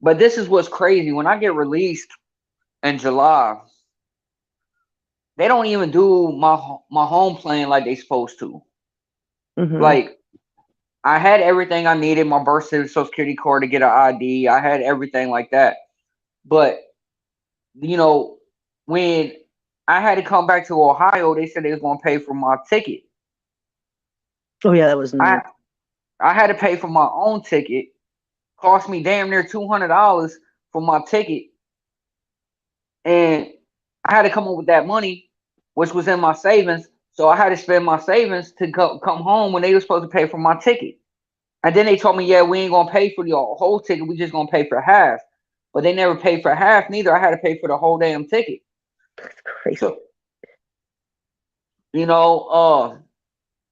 [SPEAKER 2] but this is what's crazy. When I get released in July, they don't even do my home plan like they supposed to.
[SPEAKER 1] Hmm.
[SPEAKER 2] Like I had everything I needed, my birth certificate, social security card to get an ID. I had everything like that. But you know, when I had to come back to Ohio, they said they was gonna pay for my ticket.
[SPEAKER 1] Oh yeah, that was
[SPEAKER 2] I
[SPEAKER 1] nuts.
[SPEAKER 2] I had to pay for my own ticket. Cost me damn near $200 for my ticket, and I had to come up with that money, which was in my savings. So I had to spend my savings to come home when they were supposed to pay for my ticket. And then they told me, yeah, we ain't gonna pay for the whole ticket. We just gonna pay for half. But they never paid for half. Neither. I had to pay for the whole damn ticket.
[SPEAKER 1] That's crazy.
[SPEAKER 2] So you know,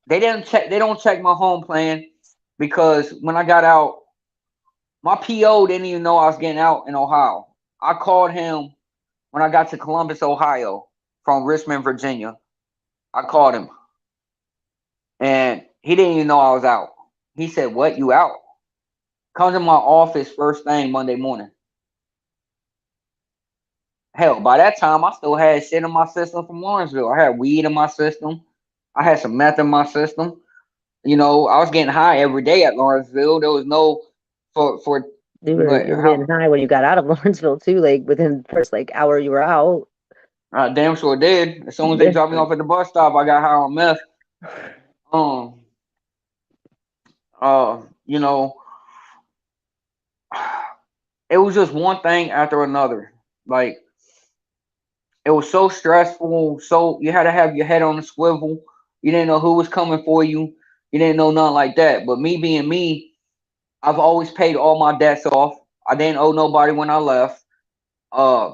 [SPEAKER 2] they didn't check. They don't check my home plan because when I got out, my PO didn't even know I was getting out in Ohio. I called him when I got to Columbus, Ohio, from Richmond, Virginia. I called him, and he didn't even know I was out. He said, "What? You out?" Comes in my office first thing Monday morning. Hell, by that time, I still had shit in my system from Lawrenceville. I had weed in my system. I had some meth in my system. You know, I was getting high every day at Lawrenceville. There was no for
[SPEAKER 1] You were getting
[SPEAKER 2] how
[SPEAKER 1] high when you got out of Lawrenceville too, like within the first like hour you were out.
[SPEAKER 2] I damn sure did. As soon as they
[SPEAKER 1] Yeah.
[SPEAKER 2] dropped me off at the bus stop, I got high on meth. Um, you know, it was just one thing after another. Like it was so stressful. So you had to have your head on a swivel. You didn't know who was coming for you. You didn't know nothing like that. But me being me, I've always paid all my debts off. I didn't owe nobody when I left. Uh,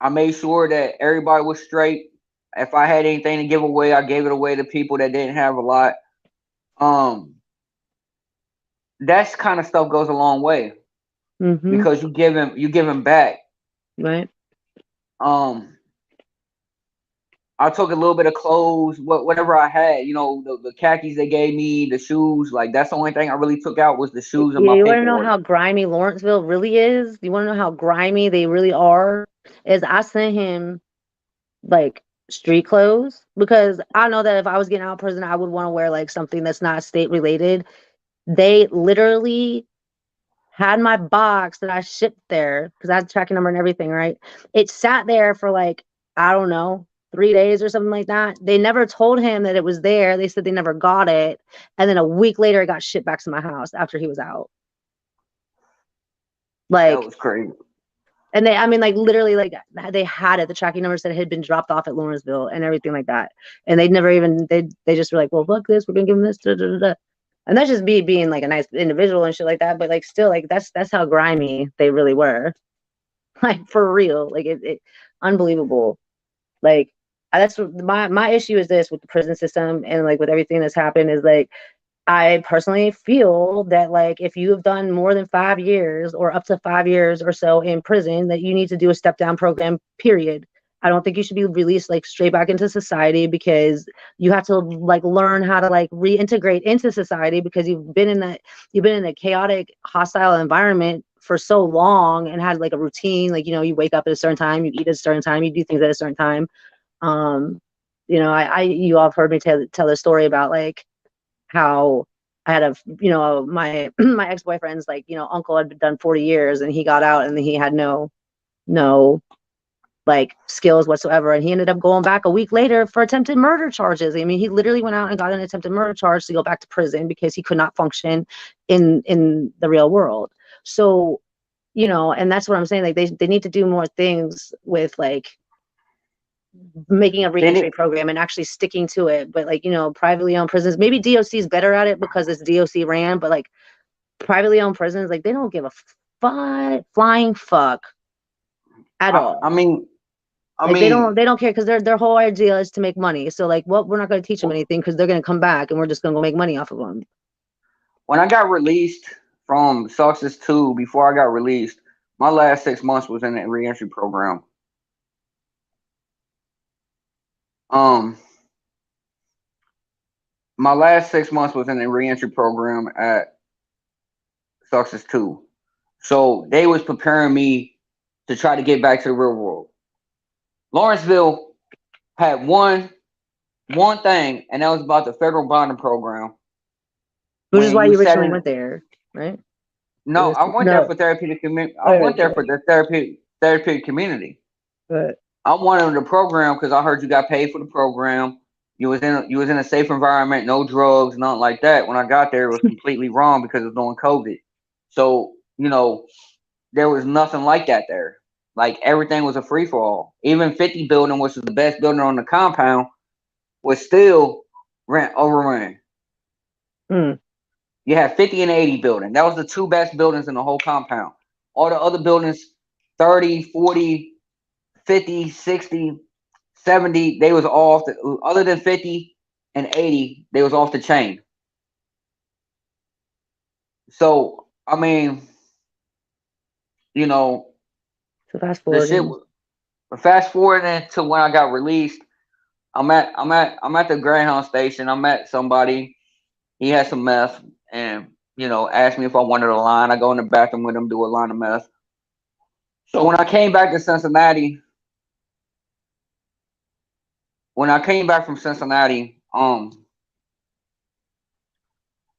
[SPEAKER 2] I made sure that everybody was straight. If I had anything to give away, I gave it away to people that didn't have a lot. Um, that's kind of stuff goes a long way
[SPEAKER 1] Mm-hmm.
[SPEAKER 2] because you give him back.
[SPEAKER 1] Right.
[SPEAKER 2] Um, I took a little bit of clothes, whatever I had, the khakis they gave me, the shoes. Like that's the only thing I really took out was the shoes and
[SPEAKER 1] Yeah,
[SPEAKER 2] my
[SPEAKER 1] you want to know
[SPEAKER 2] paperwork.
[SPEAKER 1] how grimy Lawrenceville really is? You want to know how grimy they really are? Is I sent him like street clothes because I know that if I was getting out of prison, I would want to wear like something that's not state related. They literally had my box that I shipped there because I had the tracking number and everything, right? It sat there for like, I don't know, 3 days or something like that. They never told him that it was there. They said they never got it. And then a week later, it got shipped back to my house after he was out.
[SPEAKER 2] That
[SPEAKER 1] Like,
[SPEAKER 2] was crazy.
[SPEAKER 1] and they, I mean, like literally, like they had it. The tracking number said it had been dropped off at Lawrenceville and everything like that. And they never even they just were like, well, fuck this, we're gonna give him this. Da, da, da, da. And that's just me being like a nice individual and shit like that. But like still, like that's how grimy they really were. Like for real, like it unbelievable. Like that's my issue is this with the prison system and like with everything that's happened is like I personally feel that like if you have done more than 5 years or up to 5 years or so in prison, that you need to do a step down program, period. I don't think you should be released like straight back into society because you have to like learn how to like reintegrate into society because you've been in a chaotic, hostile environment for so long and had like a routine, like you wake up at a certain time, you eat at a certain time, you do things at a certain time. Um, you all have heard me tell the story about like how I had my my ex-boyfriend's like, uncle had been done 40 years and he got out and he had no like skills whatsoever. And he ended up going back a week later for attempted murder charges. I mean, he literally went out and got an attempted murder charge to go back to prison because he could not function in the real world. So, and that's what I'm saying. Like they need to do more things with like making a
[SPEAKER 2] Then
[SPEAKER 1] reentry program and actually sticking to it. But like, privately owned prisons, maybe DOC is better at it because it's DOC ran, but like privately owned prisons, like they don't give a flying fuck at
[SPEAKER 2] I,
[SPEAKER 1] all.
[SPEAKER 2] I mean, I
[SPEAKER 1] Like they
[SPEAKER 2] mean,
[SPEAKER 1] don't care because their whole idea is to make money. So like, well, we're not going to teach them anything because they're going to come back and we're just going to go make money off of them.
[SPEAKER 2] when I got released from Success 2, before I got released, my last 6 months was in the reentry program. Um, my last 6 months was in the reentry program at Success 2. So they was preparing me to try to get back to the real world. Lawrenceville had one thing, and that was about the federal bonding program.
[SPEAKER 1] Which is
[SPEAKER 2] When
[SPEAKER 1] why
[SPEAKER 2] you
[SPEAKER 1] you
[SPEAKER 2] said
[SPEAKER 1] originally
[SPEAKER 2] in
[SPEAKER 1] went there, right?
[SPEAKER 2] no, I went there
[SPEAKER 1] No.
[SPEAKER 2] for therapeutic community. I
[SPEAKER 1] Oh,
[SPEAKER 2] went there
[SPEAKER 1] okay.
[SPEAKER 2] for the therapeutic community.
[SPEAKER 1] But
[SPEAKER 2] I wanted the program because I heard you got paid for the program. You was in a safe environment, no drugs, nothing like that. When I got there, it was completely wrong because it was during COVID. So there was nothing like that there. Like everything was a free for all. Even 50 building, which was the best building on the compound, was still rent overrun.
[SPEAKER 1] mm,
[SPEAKER 2] You had 50 and 80 building. That was the two best buildings in the whole compound. All the other buildings, 30, 40, 50, 60, 70, they was off the, other than 50 and 80, they was off the chain. So, I mean, you know,
[SPEAKER 1] so fast
[SPEAKER 2] the shit
[SPEAKER 1] forwarding.
[SPEAKER 2] fast forwarding to when I got released, I'm at the Greyhound station. I met somebody. He had some meth and asked me if I wanted a line. I go in the bathroom with him, do a line of meth. So when I came back from Cincinnati,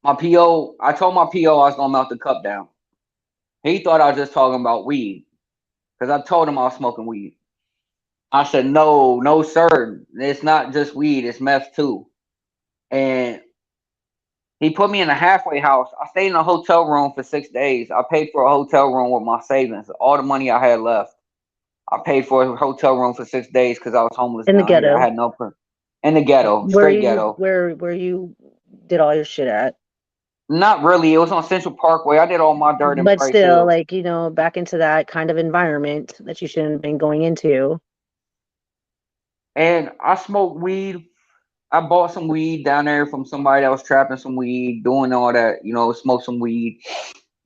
[SPEAKER 2] my PO, I told my PO I was gonna melt the cup down. He thought I was just talking about weed because I told him I was smoking weed. I said, no, no, sir. It's not just weed, it's meth too. And he put me in a halfway house. I stayed in a hotel room for 6 days. I paid for a hotel room with my savings, all the money I had left. I paid for a hotel room for 6 days because I was homeless
[SPEAKER 1] In the
[SPEAKER 2] down here. I
[SPEAKER 1] ghetto.
[SPEAKER 2] had in the ghetto, straight ghetto.
[SPEAKER 1] Where you did all your shit at.
[SPEAKER 2] Not really. It was on Central Parkway. I did all my dirt in
[SPEAKER 1] But
[SPEAKER 2] Price
[SPEAKER 1] still,
[SPEAKER 2] Hill.
[SPEAKER 1] like, back into that kind of environment that you shouldn't have been going into.
[SPEAKER 2] And I smoked weed. I bought some weed down there from somebody that was trapping some weed, doing all that, smoke some weed.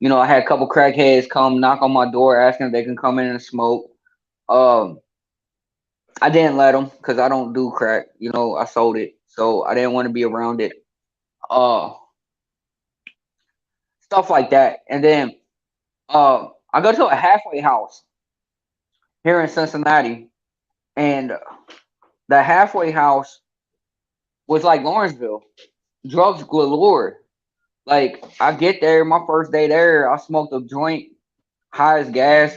[SPEAKER 2] I had a couple crackheads come knock on my door asking if they can come in and smoke. Um, I didn't let them because I don't do crack. I sold it, so I didn't want to be around it. Uh, Stuff like that. And then I go to a halfway house here in Cincinnati, and the halfway house was like Lawrenceville, drugs galore. Like I get there, my first day there, I smoked a joint, high as gas.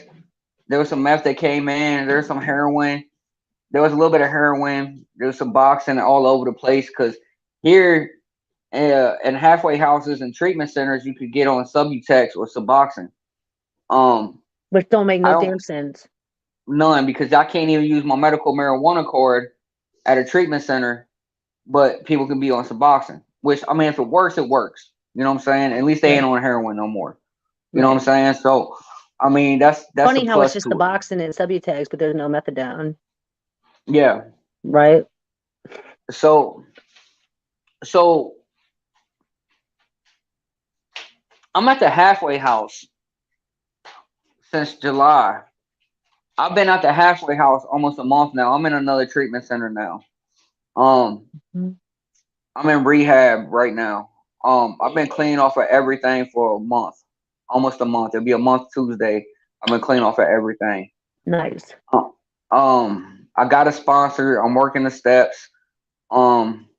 [SPEAKER 2] There was some meth that came in. There was some heroin. There was a little bit of heroin. There was some boxing all over the place. Because here, in halfway houses and treatment centers, you could get on Subutex or Suboxone.
[SPEAKER 1] Which don't make
[SPEAKER 2] I
[SPEAKER 1] no
[SPEAKER 2] don't
[SPEAKER 1] damn sense.
[SPEAKER 2] none because I can't even use my medical marijuana card at a treatment center, but people can be on Suboxone. Which I mean, if it works, it works. You know what I'm saying? At least they ain't
[SPEAKER 1] Right.
[SPEAKER 2] on heroin no more. You know what
[SPEAKER 1] Right.
[SPEAKER 2] I'm saying? So, I mean, that's a
[SPEAKER 1] Funny how it's
[SPEAKER 2] plus
[SPEAKER 1] just the
[SPEAKER 2] to it.
[SPEAKER 1] boxing and Subutex, but there's no methadone,
[SPEAKER 2] Yeah.
[SPEAKER 1] right?
[SPEAKER 2] So, so I'm at the halfway house since July. I've been at the halfway house almost a month now. I'm in another treatment center now. Um,
[SPEAKER 1] Mhm.
[SPEAKER 2] I'm in rehab right now. I've been clean off of everything for a month, almost a month. It'll be a month Tuesday. I've been clean off of everything.
[SPEAKER 1] Nice.
[SPEAKER 2] Uh, I got a sponsor. I'm working the steps. Um,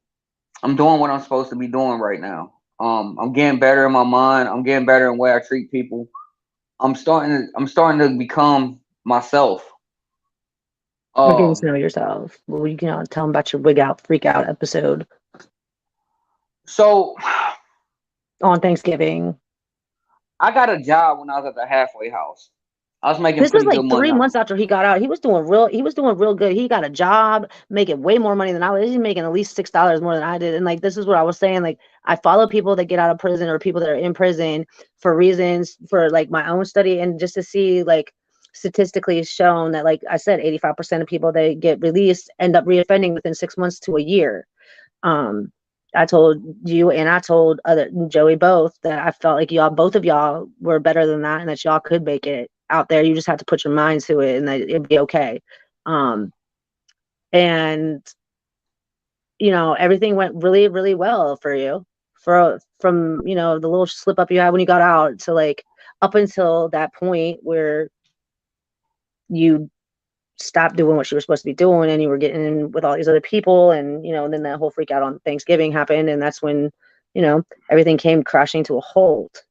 [SPEAKER 2] I'm doing what I'm supposed to be doing right now. I'm getting better in my mind. I'm getting better in the way I treat people. I'm starting to become myself.
[SPEAKER 1] We're getting to
[SPEAKER 2] Um,
[SPEAKER 1] know yourself. Well, you can tell them about your wig out, freak out episode
[SPEAKER 2] so
[SPEAKER 1] on Thanksgiving.
[SPEAKER 2] I got a job when I was at the halfway house. I was making
[SPEAKER 1] This is
[SPEAKER 2] pretty good
[SPEAKER 1] like
[SPEAKER 2] money.
[SPEAKER 1] 3 months after he got out. He was doing real good. He got a job, making way more money than I was. He's making at least $6 more than I did. And like this is what I was saying. Like I follow people that get out of prison or people that are in prison for reasons for like my own study and just to see like statistically shown that like I said, 85% of people that get released end up reoffending within 6 months to a year. Um, I told you and I told other Joey both that I felt like both of y'all were better than that and that y'all could make it out there. You just have to put your mind to it and that it'd be okay. Um, and everything went really, really well for you from, the little slip up you had when you got out to like up until that point where you stopped doing what you were supposed to be doing and you were getting in with all these other people and then that whole freak out on Thanksgiving happened and that's when everything came crashing to a halt,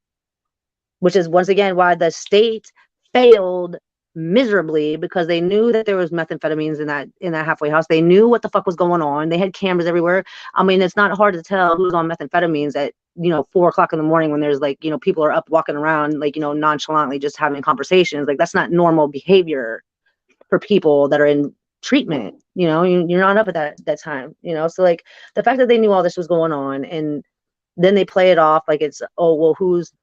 [SPEAKER 1] which is once again why the state failed miserably because they knew that there was methamphetamines in that halfway house. They knew what the fuck was going on. They had cameras everywhere. I mean, it's not hard to tell who's on methamphetamines at 4 o'clock in the morning when there's like people are up walking around like nonchalantly just having conversations. Like that's not normal behavior for people that are in treatment. You're not up at that time. So like the fact that they knew all this was going on and then they play it off like it's, oh well, who's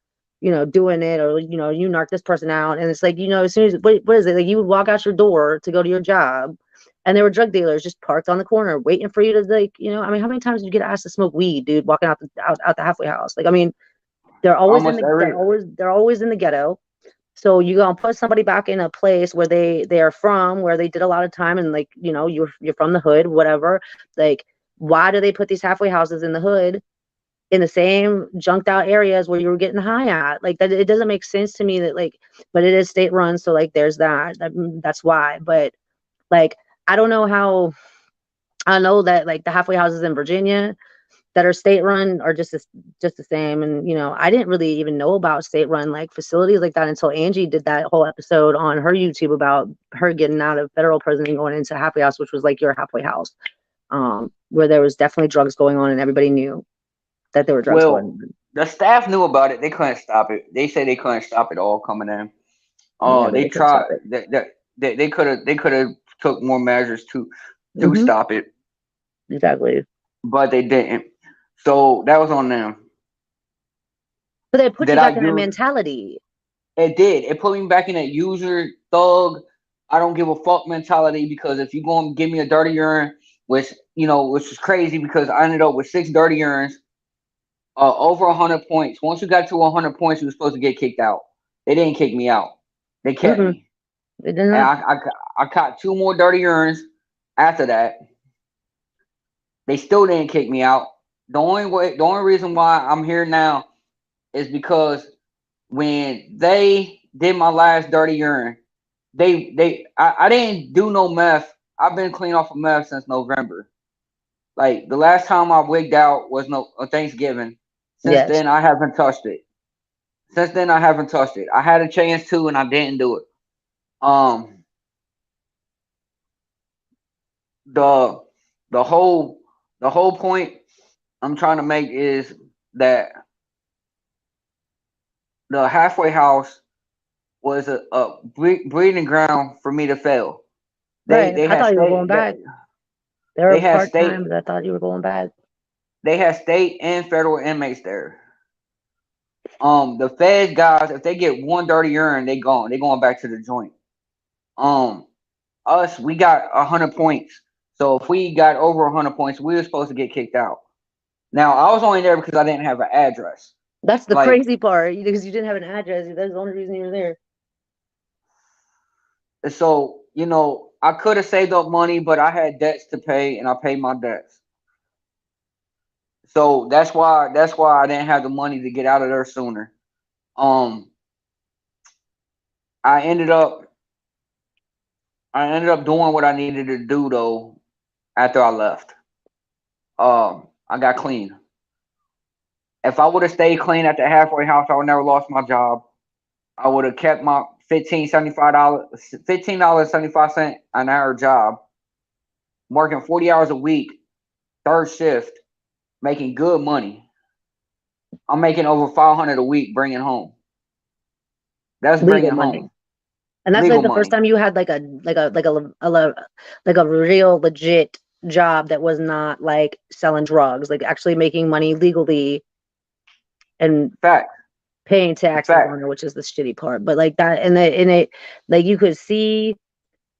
[SPEAKER 1] doing it, or you knock this person out, and it's like as soon as what is it, like you would walk out your door to go to your job and there were drug dealers just parked on the corner waiting for you to like I mean, how many times did you get asked to smoke weed, dude, walking out the halfway house? Like I mean, they're always in
[SPEAKER 2] almost
[SPEAKER 1] the
[SPEAKER 2] every
[SPEAKER 1] they're always in the ghetto. So you gonna put somebody back in a place where they are from, where they did a lot of time, and like you're from the hood, whatever. Like, why do they put these halfway houses in the hood, in the same junked out areas where you were getting high at? Like that, it doesn't make sense to me that like, but it is state run, so like there's that's why. But like, I don't know how. I know that like the halfway houses in Virginia that are state run are just the same. And I didn't really even know about state run like facilities like that until Angie did that whole episode on her YouTube about her getting out of federal prison and going into halfway house, which was like your halfway house, where there was definitely drugs going on and everybody knew that there were drugs going
[SPEAKER 2] well,
[SPEAKER 1] on.
[SPEAKER 2] the staff knew about it. They couldn't stop it. They say they couldn't stop it all coming in.
[SPEAKER 1] Yeah, but
[SPEAKER 2] They
[SPEAKER 1] they couldn't
[SPEAKER 2] tried.
[SPEAKER 1] stop it.
[SPEAKER 2] They could have took more measures to
[SPEAKER 1] Hmm.
[SPEAKER 2] stop it,
[SPEAKER 1] Exactly.
[SPEAKER 2] but they didn't. So that was on them.
[SPEAKER 1] But they put
[SPEAKER 2] Did
[SPEAKER 1] you
[SPEAKER 2] I
[SPEAKER 1] back in that
[SPEAKER 2] use?
[SPEAKER 1] mentality.
[SPEAKER 2] It did. It put me back in that user thug. I don't give a fuck mentality because if you going to give me a dirty urine, which was crazy because I ended up with 6 dirty urines, over 100 points. Once you got to 100 points, you were supposed to get kicked out. They didn't kick me out. They kept
[SPEAKER 1] Mm-mm.
[SPEAKER 2] me,
[SPEAKER 1] It did
[SPEAKER 2] and
[SPEAKER 1] not.
[SPEAKER 2] I caught 2 more dirty urines. After that, they still didn't kick me out. The only reason why I'm here now is because when they did my last dirty urine, I didn't do no meth. I've been clean off of meth since November. Like the last time I wigged out was no Thanksgiving. Since
[SPEAKER 1] Yes.
[SPEAKER 2] then, I haven't touched it. Since then, I haven't touched it. I had a chance to, and I didn't do it. Um, the the whole the whole point I'm trying to make is that the halfway house was a breeding ground for me to fail. They
[SPEAKER 1] Right.
[SPEAKER 2] they
[SPEAKER 1] I
[SPEAKER 2] had
[SPEAKER 1] thought you were going
[SPEAKER 2] state
[SPEAKER 1] back. They
[SPEAKER 2] they
[SPEAKER 1] were
[SPEAKER 2] had
[SPEAKER 1] part time,
[SPEAKER 2] state
[SPEAKER 1] but I thought you were going back.
[SPEAKER 2] they had state and federal inmates there. The Fed guys, if they get one dirty urine, they gone. They going back to the joint. Um, us, we got 100 points. So if we got over 100 points, we were supposed to get kicked out. Now I was only there because I didn't have an address.
[SPEAKER 1] That's the
[SPEAKER 2] Like,
[SPEAKER 1] crazy part because you didn't have an address. That's the only reason you were there.
[SPEAKER 2] so I could have saved up money, but I had debts to pay, and I paid my debts. So that's why I didn't have the money to get out of there sooner. Um, I ended up I ended up doing what I needed to do though after I left. I got clean. If I would have stayed clean at the halfway house, I would never lost my job. I would have kept my $15.75 an hour job, working 40 hours a week, third shift, making good money. I'm making over 500 a week bringing home. That's
[SPEAKER 1] Legal
[SPEAKER 2] bringing
[SPEAKER 1] money.
[SPEAKER 2] home
[SPEAKER 1] And that's like
[SPEAKER 2] legal
[SPEAKER 1] the first
[SPEAKER 2] money.
[SPEAKER 1] time you had like a real legit job that was not like selling drugs, like actually making money legally and
[SPEAKER 2] Fact,
[SPEAKER 1] paying taxes
[SPEAKER 2] fact.
[SPEAKER 1] on it, which is the shitty part. But like that, and it, like you could see,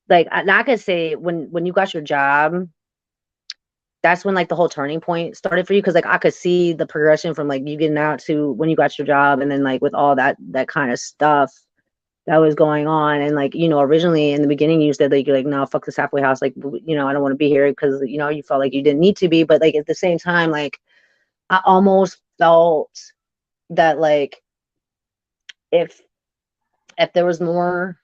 [SPEAKER 1] like I could say when you got your job, that's when like the whole turning point started for you because like I could see the progression from like you getting out to when you got your job, and then like with all that kind of stuff that was going on. And like, originally in the beginning you said like you're like, no, fuck this halfway house, like, I don't want to be here because you felt like you didn't need to be, but like at the same time, like I almost felt that like if there was more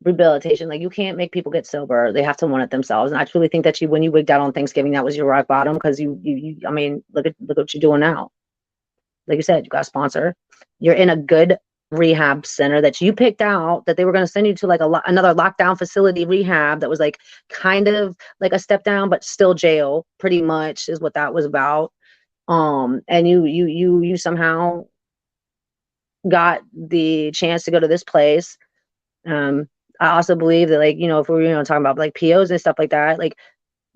[SPEAKER 1] rehabilitation, like you can't make people get sober, they have to want it themselves. And I truly think that when you wigged out on Thanksgiving, that was your rock bottom, because you I mean, look what you're doing now. Like you said, you got a sponsor, you're in a good rehab center that you picked out, that they were going to send you to like another lockdown facility rehab that was like kind of like a step down but still jail, pretty much is what that was about. And you somehow got the chance to go to this place. um I also believe that, like, if we're talking about like POs and stuff like that, like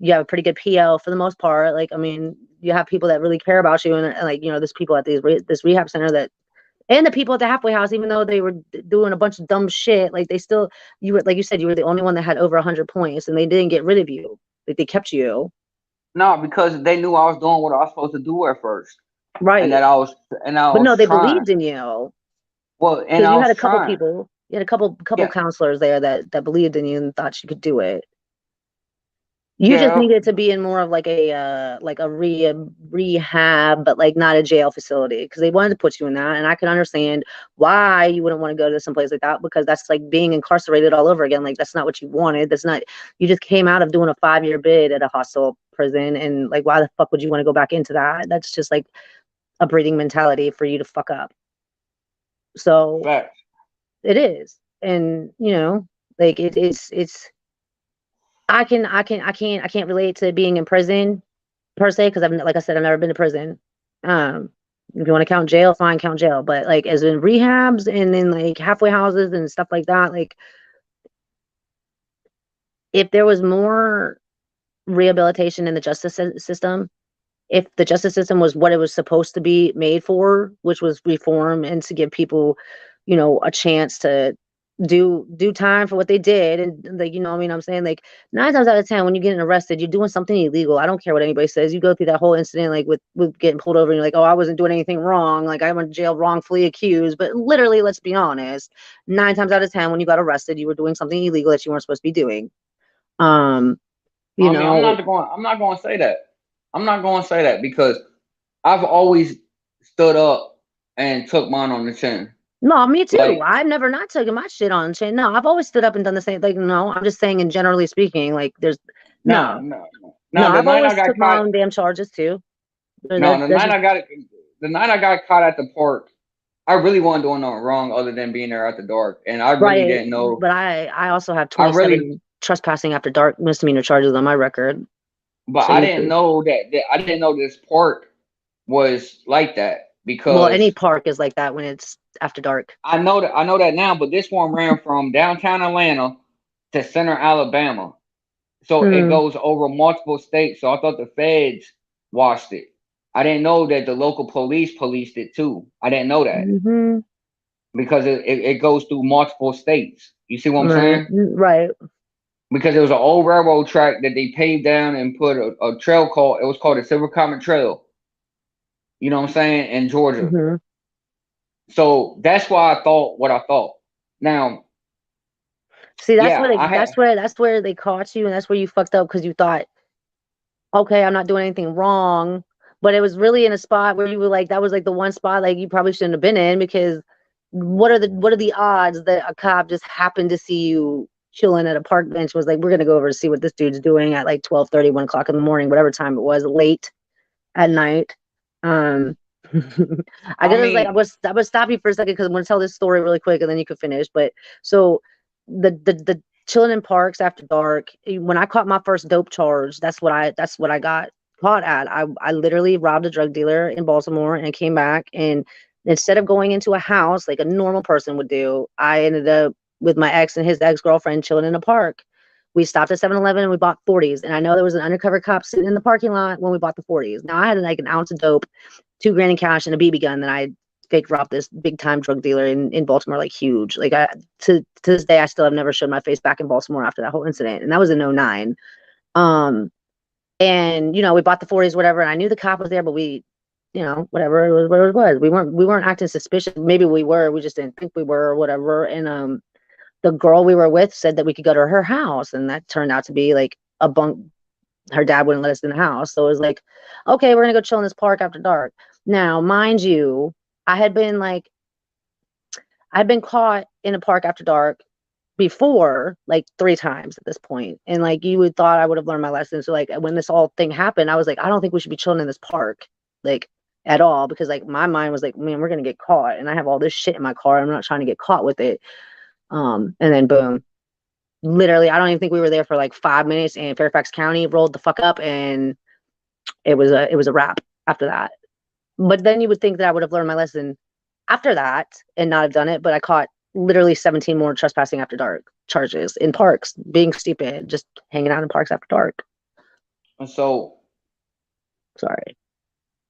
[SPEAKER 1] you have a pretty good PO for the most part. Like, I mean, you have people that really care about you, and like, there's people at this rehab center that, and the people at the halfway house, even though they were doing a bunch of dumb shit, like they still, you were, like you said, you were the only one that had over 100 points, and they didn't get rid of you. Like they kept you.
[SPEAKER 2] No, because they knew I was doing what I was supposed to do at first, and
[SPEAKER 1] Right.
[SPEAKER 2] that I
[SPEAKER 1] But
[SPEAKER 2] was
[SPEAKER 1] no, they
[SPEAKER 2] trying.
[SPEAKER 1] believed in you
[SPEAKER 2] Well, and
[SPEAKER 1] because
[SPEAKER 2] I
[SPEAKER 1] you
[SPEAKER 2] was
[SPEAKER 1] had a couple
[SPEAKER 2] trying.
[SPEAKER 1] people, you had a couple
[SPEAKER 2] Yeah,
[SPEAKER 1] counselors there that believed in you and thought you could do it. You just
[SPEAKER 2] yeah.
[SPEAKER 1] needed to be in more of like a rehab, but like not a jail facility, because they wanted to put you in that. And I can understand why you wouldn't want to go to some place like that, because that's like being incarcerated all over again. Like that's not what you wanted. That's not, you just came out of doing a 5-year bid at a hostel prison, and like why the fuck would you want to go back into that? That's just like a breeding mentality for you to fuck up. So
[SPEAKER 2] Fact.
[SPEAKER 1] it is. And like it's I can't relate to being in prison per se, because I've, like I said, I've never been to prison. Um, if you want to count jail, fine, count jail. But like as in rehabs and then like halfway houses and stuff like that, like if there was more rehabilitation in the justice system, if the justice system was what it was supposed to be made for, which was reform and to give people, a chance to do time for what they did. And like, what I mean, I'm saying, like 9 times out of 10, when you're getting arrested, you're doing something illegal. I don't care what anybody says. You go through that whole incident, like with getting pulled over, and you're like, oh, I wasn't doing anything wrong, like I went to jail wrongfully accused. But literally, let's be honest, 9 times out of 10, when you got arrested, you were doing something illegal that you weren't supposed to be doing. You
[SPEAKER 2] I mean,
[SPEAKER 1] know,
[SPEAKER 2] I'm not going to say that. I'm not going to say that because I've always stood up and took mine on the chin.
[SPEAKER 1] no, me too.
[SPEAKER 2] Like,
[SPEAKER 1] I've never not taken my shit on the chin. No, I've always stood up and done the same. Like, no, I'm just saying, in generally speaking, like, there's
[SPEAKER 2] no,
[SPEAKER 1] no,
[SPEAKER 2] no, no.
[SPEAKER 1] no.
[SPEAKER 2] Now, the
[SPEAKER 1] I've
[SPEAKER 2] night I
[SPEAKER 1] always
[SPEAKER 2] got
[SPEAKER 1] took my
[SPEAKER 2] caught,
[SPEAKER 1] own damn charges too.
[SPEAKER 2] no,
[SPEAKER 1] That's just
[SPEAKER 2] the night I got caught at the park, I really wasn't doing nothing wrong other than being there at the dark, and I really
[SPEAKER 1] right.
[SPEAKER 2] didn't know.
[SPEAKER 1] But I also have
[SPEAKER 2] I really,
[SPEAKER 1] 27 trespassing after dark misdemeanor charges on my record.
[SPEAKER 2] but
[SPEAKER 1] So
[SPEAKER 2] I
[SPEAKER 1] you
[SPEAKER 2] didn't
[SPEAKER 1] could,
[SPEAKER 2] know I didn't know this park was like that
[SPEAKER 1] well, any
[SPEAKER 2] because
[SPEAKER 1] park is like that when it's after dark.
[SPEAKER 2] I know that now. But this one ran from downtown Atlanta to center Alabama, so it
[SPEAKER 1] Hmm.
[SPEAKER 2] goes over multiple states. So I thought the feds watched it. I didn't know that the local police policed it too. I didn't know that
[SPEAKER 1] Hmm.
[SPEAKER 2] because it goes through multiple states. You see what I'm
[SPEAKER 1] Right.
[SPEAKER 2] saying?
[SPEAKER 1] Right.
[SPEAKER 2] Because it was an old railroad track that they paved down and put a trail called it was called the Silver Comet Trail. You know what I'm saying? In Georgia.
[SPEAKER 1] Hmm.
[SPEAKER 2] So that's why I thought what I thought. Now,
[SPEAKER 1] See,
[SPEAKER 2] yeah, I had
[SPEAKER 1] that's where they caught you, and that's where you fucked up because you thought, okay, I'm not doing anything wrong. But it was really in a spot where you were like, that was like the one spot like you probably shouldn't have been in, because what are the odds that a cop just happened to see you chilling at a park bench, was like, we're gonna go over to see what this dude's doing at like 12:30, 1 o'clock in the morning, whatever time it was, late at night. Um I
[SPEAKER 2] I
[SPEAKER 1] guess it's like
[SPEAKER 2] mean,
[SPEAKER 1] I would stop you for a second because I'm gonna tell this story really quick and then you could finish. But so the chilling in parks after dark, when I caught my first dope charge, that's what I got caught at. I literally robbed a drug dealer in Baltimore and came back, and instead of going into a house like a normal person would do, I ended up with my ex and his ex-girlfriend chilling in a park. We stopped at 7-Eleven and we bought 40s. And I know there was an undercover cop sitting in the parking lot when we bought the 40s. Now I had like an ounce of dope, 2 grand in cash, and a BB gun that I fake robbed this big time drug dealer in Baltimore, like huge. Like to this day, I still have never showed my face back in Baltimore after that whole incident. And that was in '09. Um, and we bought the 40s, whatever. And I knew the cop was there, but whatever, it was what it was. We weren't acting suspicious. Maybe we were, we just didn't think we were or whatever. And the girl we were with said that we could go to her house, and that turned out to be like a bunk. Her dad wouldn't let us in the house, so it was like, okay, we're gonna go chill in this park after dark. Now, mind you, I had been like, I'd been caught in a park after dark before, like 3 times at this point, and like you would thought I would have learned my lesson. So like when this all thing happened, I was like, I don't think we should be chilling in this park, like at all, because like my mind was like, man, we're gonna get caught, and I have all this shit in my car. I'm not trying to get caught with it. And then boom, literally, I don't even think we were there for like 5 minutes, and Fairfax County rolled the fuck up, and it was a wrap after that. But then you would think that I would have learned my lesson after that and not have done it. But I caught literally 17 more trespassing after dark charges in parks, being stupid, just hanging out in parks after dark.
[SPEAKER 2] and so
[SPEAKER 1] Sorry.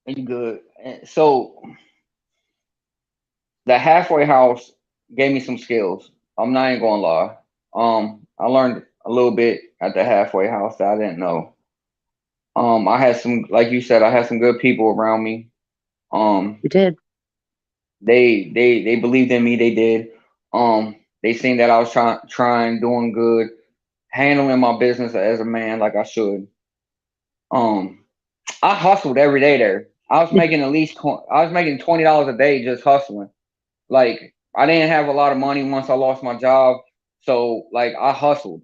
[SPEAKER 2] you good. And so the halfway house gave me some skills. I'm not even gonna lie. I learned a little bit at the halfway house that I didn't know. I had some, like you said, I had some good people around me. Um,
[SPEAKER 1] You did.
[SPEAKER 2] they believed in me. They did. They seen that I was trying, doing good, handling my business as a man like I should. Um, I hustled every day there. I was making I was making $20 a day just hustling. Like I didn't have a lot of money once I lost my job, so like I hustled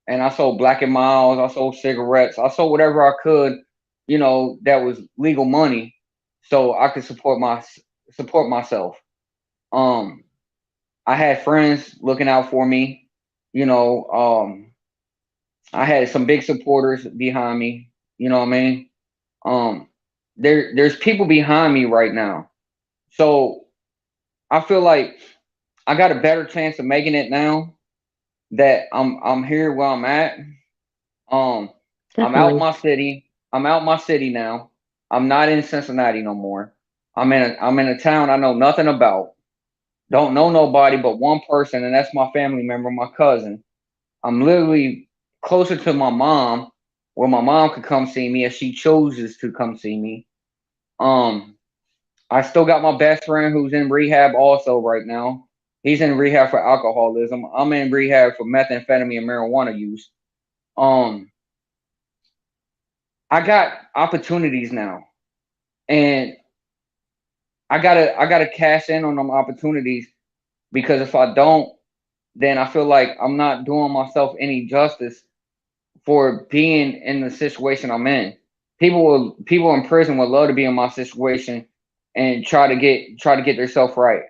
[SPEAKER 2] and I sold Black and Miles, I sold cigarettes, I sold whatever I could, that was legal money, so I could support myself. Um, I had friends looking out for me, you know. I had some big supporters behind me. You know what I mean? Um, there's people behind me right now, so I feel like I got a better chance of making it now that I'm here where I'm at. Um, I'm out
[SPEAKER 1] Definitely.
[SPEAKER 2] my city. I'm out my city now. I'm not in Cincinnati no more. I'm in a town I know nothing about. Don't know nobody but one person, and that's my family member, my cousin. I'm literally closer to my mom, where my mom could come see me if she chooses to come see me. Um, I still got my best friend who's in rehab also right now. He's in rehab for alcoholism. I'm in rehab for methamphetamine and marijuana use. Um, I got opportunities now, and I gotta cash in on them opportunities, because if I don't, then I feel like I'm not doing myself any justice for being in the situation I'm in. People in prison would love to be in my situation and try to get themselves right.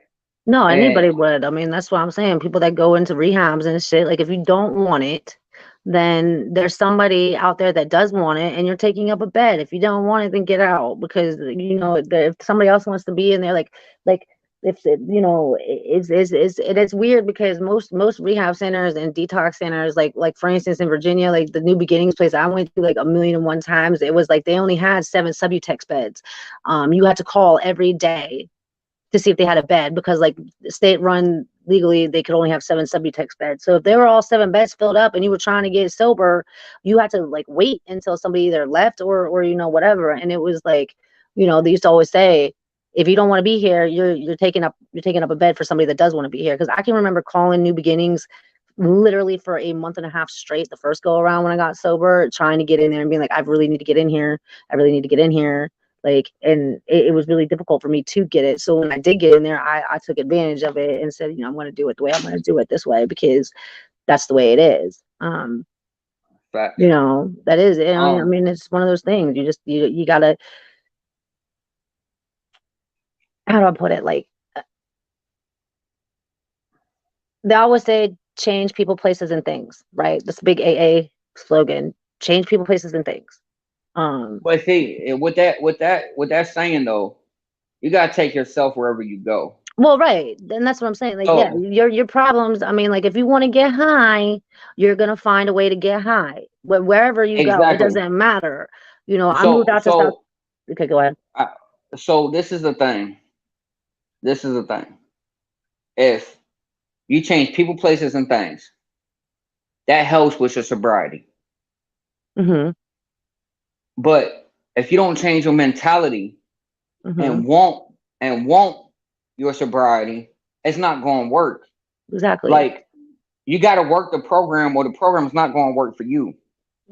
[SPEAKER 1] No,
[SPEAKER 2] And
[SPEAKER 1] anybody would. I mean, that's what I'm saying. People that go into rehabs and shit, like if you don't want it, then there's somebody out there that does want it, and you're taking up a bed. If you don't want it, then get out, because if somebody else wants to be in there, like if it is weird, because most rehab centers and detox centers, like for instance in Virginia, like the New Beginnings place I went to like a million and one times, it was like they only had 7 Subutex beds. You had to call every day to see if they had a bed, because like state run legally they could only have 7 Subutex beds. So if they were all 7 beds filled up and you were trying to get sober, you had to like wait until somebody either left or whatever. And it was like, they used to always say, if you don't want to be here, you're taking up a bed for somebody that does want to be here. Because I can remember calling New Beginnings literally for a month and a half straight the first go around when I got sober, trying to get in there and being like, I really need to get in here. I really need to get in here. Like, and it was really difficult for me to get it. So when I did get in there, I took advantage of it and said, I'm going to do it the way I'm going to do it this way, because that's the way it is.
[SPEAKER 2] facts.
[SPEAKER 1] That is, I
[SPEAKER 2] Um,
[SPEAKER 1] mean, it's one of those things. You gotta, how do I put it? Like, they always say, change people, places, and things, right? This big AA slogan, change people, places, and things. Um,
[SPEAKER 2] but see, with that saying though, you gotta take yourself wherever you go.
[SPEAKER 1] Well, right. And that's what I'm saying. Like, yeah,
[SPEAKER 2] So
[SPEAKER 1] your problems. I mean, like, if you want to get high, you're gonna find a way to get high. Wherever you go, it
[SPEAKER 2] exactly.
[SPEAKER 1] doesn't matter. I moved
[SPEAKER 2] So
[SPEAKER 1] out to South.
[SPEAKER 2] so
[SPEAKER 1] Okay, go ahead.
[SPEAKER 2] I, so this is the thing. This is the thing. If you change people, places, and things, that helps with your sobriety.
[SPEAKER 1] Mm-hmm.
[SPEAKER 2] But if you don't change your mentality
[SPEAKER 1] Mm-hmm.
[SPEAKER 2] and want your sobriety, it's not going to work.
[SPEAKER 1] Exactly.
[SPEAKER 2] Like, you got to work the program, or the program's not going to work for you.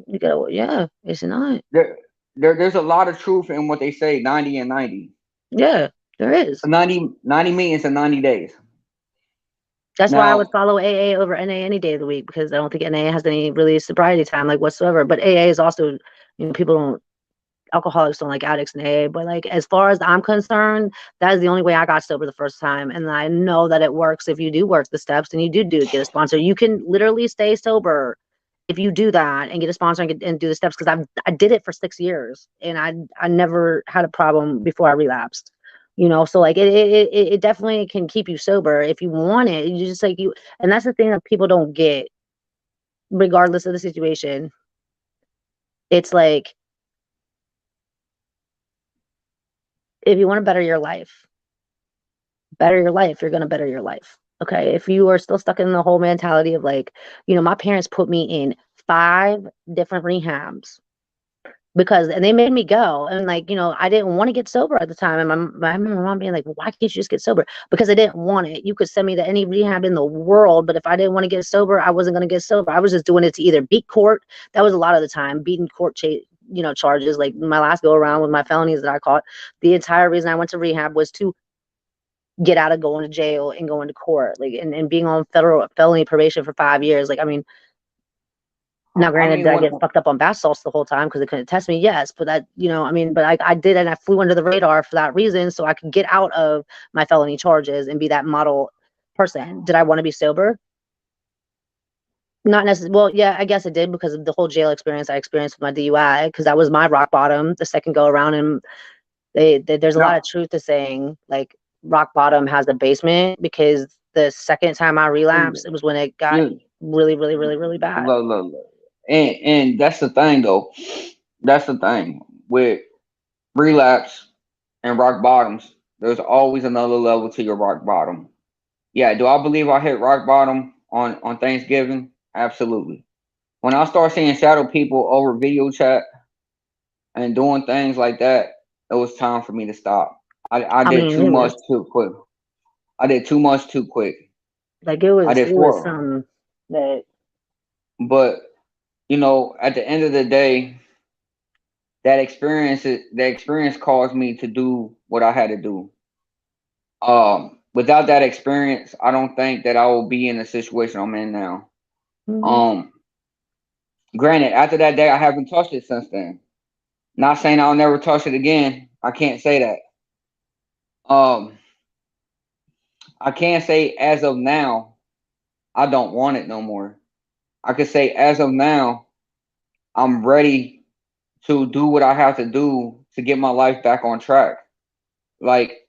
[SPEAKER 1] You gotta. Yeah, it's not.
[SPEAKER 2] There, there's a lot of truth in what they say, 90 and 90.
[SPEAKER 1] Yeah, there is.
[SPEAKER 2] 90 meetings in 90 days.
[SPEAKER 1] That's why I would
[SPEAKER 2] Now,
[SPEAKER 1] follow AA over NA any day of the week, because I don't think NA has any really sobriety time like whatsoever. But AA is also, people don't alcoholics don't like addicts in AA, but like as far as I'm concerned, that is the only way I got sober the first time, and I know that it works if you do work the steps and you do get a sponsor. You can literally stay sober if you do that and get a sponsor and do the steps. Because I did it for 6 years and I never had a problem before I relapsed. So like it definitely can keep you sober if you want it. You just like you, and that's the thing that people don't get, regardless of the situation. It's like, if you want to better your life, you're going to better your life. Okay. If you are still stuck in the whole mentality of like, my parents put me in 5 different rehabs, and they made me go. And like, I didn't want to get sober at the time. And I remember my mom being like, well, why can't you just get sober? Because I didn't want it. You could send me to any rehab in the world, but if I didn't want to get sober, I wasn't going to get sober. I was just doing it to either beat court. That was a lot of the time, beating court charges. Like my last go around with my felonies that I caught, the entire reason I went to rehab was to get out of going to jail and going to court, like, and being on federal felony probation for 5 years. Like, I mean, now
[SPEAKER 2] I
[SPEAKER 1] granted, did
[SPEAKER 2] mean,
[SPEAKER 1] I get fucked up on bath salts the whole time because they couldn't test me? Yes, but I mean, but I did, and I flew under the radar for that reason, so I could get out of my felony charges and be that model person. Did I want to be sober? Not necessarily. Well, yeah, I guess I did, because of the whole jail experience I experienced with my DUI, because that was my rock bottom the second go around. And there's a lot
[SPEAKER 2] no,
[SPEAKER 1] of truth to saying like rock bottom has a basement, because the second time I relapsed, it was when it got
[SPEAKER 2] you
[SPEAKER 1] really, really, really, really bad.
[SPEAKER 2] look. And that's the thing though. That's the thing with relapse and rock bottoms. There's always another level to your rock bottom. Yeah, do I believe I hit rock bottom on Thanksgiving? Absolutely. When I start seeing shadow people over video chat and doing things like that, it was time for me to stop. I
[SPEAKER 1] I
[SPEAKER 2] did
[SPEAKER 1] mean,
[SPEAKER 2] too
[SPEAKER 1] it
[SPEAKER 2] much
[SPEAKER 1] was
[SPEAKER 2] too quick. I did too much too quick.
[SPEAKER 1] like it
[SPEAKER 2] I
[SPEAKER 1] was
[SPEAKER 2] did
[SPEAKER 1] it was
[SPEAKER 2] four,
[SPEAKER 1] some that
[SPEAKER 2] but At the end of the day, that experience caused me to do what I had to do. Without that experience, I don't think that I will be in the situation I'm in now.
[SPEAKER 1] Mhm.
[SPEAKER 2] Um, Granted, after that day, I haven't touched it since then. Not saying I'll never touch it again. I can't say that. Um, I can't say as of now, I don't want it no more. I could say as of now, I'm ready to do what I have to do to get my life back on track. Like,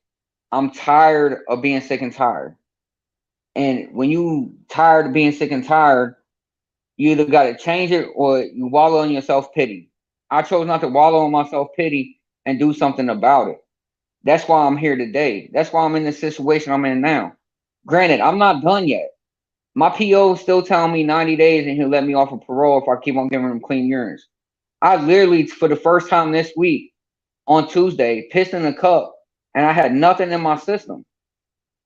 [SPEAKER 2] I'm tired of being sick and tired. And when you tired of being sick and tired, you either got to change it or you wallow in your self pity. I chose not to wallow in my self pity and do something about it. That's why I'm here today. That's why I'm in the situation I'm in now. Granted, I'm not done yet. My PO is still telling me 90 days and he'll let me off of parole if I keep on giving him clean urines. I literally, for the first time this week, on Tuesday, pissed in a cup and I had nothing in my system.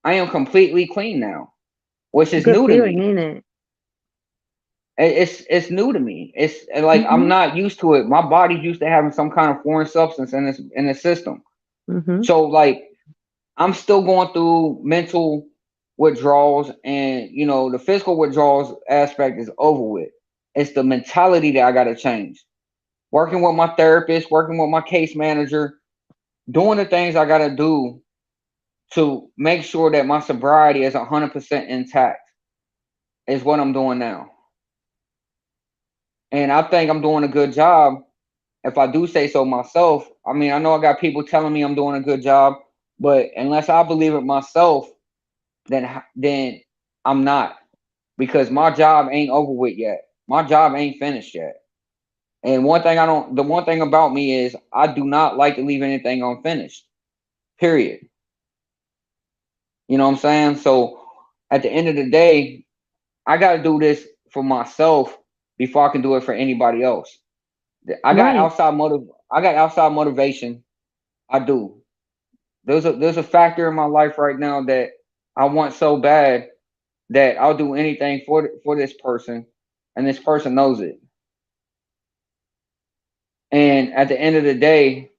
[SPEAKER 2] I am completely clean now, which is
[SPEAKER 1] Good
[SPEAKER 2] new to
[SPEAKER 1] feeling,
[SPEAKER 2] me.
[SPEAKER 1] ain't it?
[SPEAKER 2] It's new to me. It's like I'm
[SPEAKER 1] Mhm.
[SPEAKER 2] not used to it. My body's used to having some kind of foreign substance in the system.
[SPEAKER 1] Mhm.
[SPEAKER 2] So like I'm still going through mental withdrawals, and the physical withdrawals aspect is over with. It's the mentality that I got to change. Working with my therapist, working with my case manager, doing the things I got to do to make sure that my sobriety is 100% intact is what I'm doing now. And I think I'm doing a good job if I do say so myself. I mean, I know I got people telling me I'm doing a good job, but unless I believe it myself, then I'm not, because my job ain't over with yet. My job ain't finished yet. And the one thing about me is I do not like to leave anything unfinished. Period. You know what I'm saying? So at the end of the day, I got to do this for myself before I can do it for anybody else. I got
[SPEAKER 1] Right.
[SPEAKER 2] outside motive. I got outside motivation. I do. There's a factor in my life right now that I want so bad that I'll do anything for this person, and this person knows it. And at the end of the day,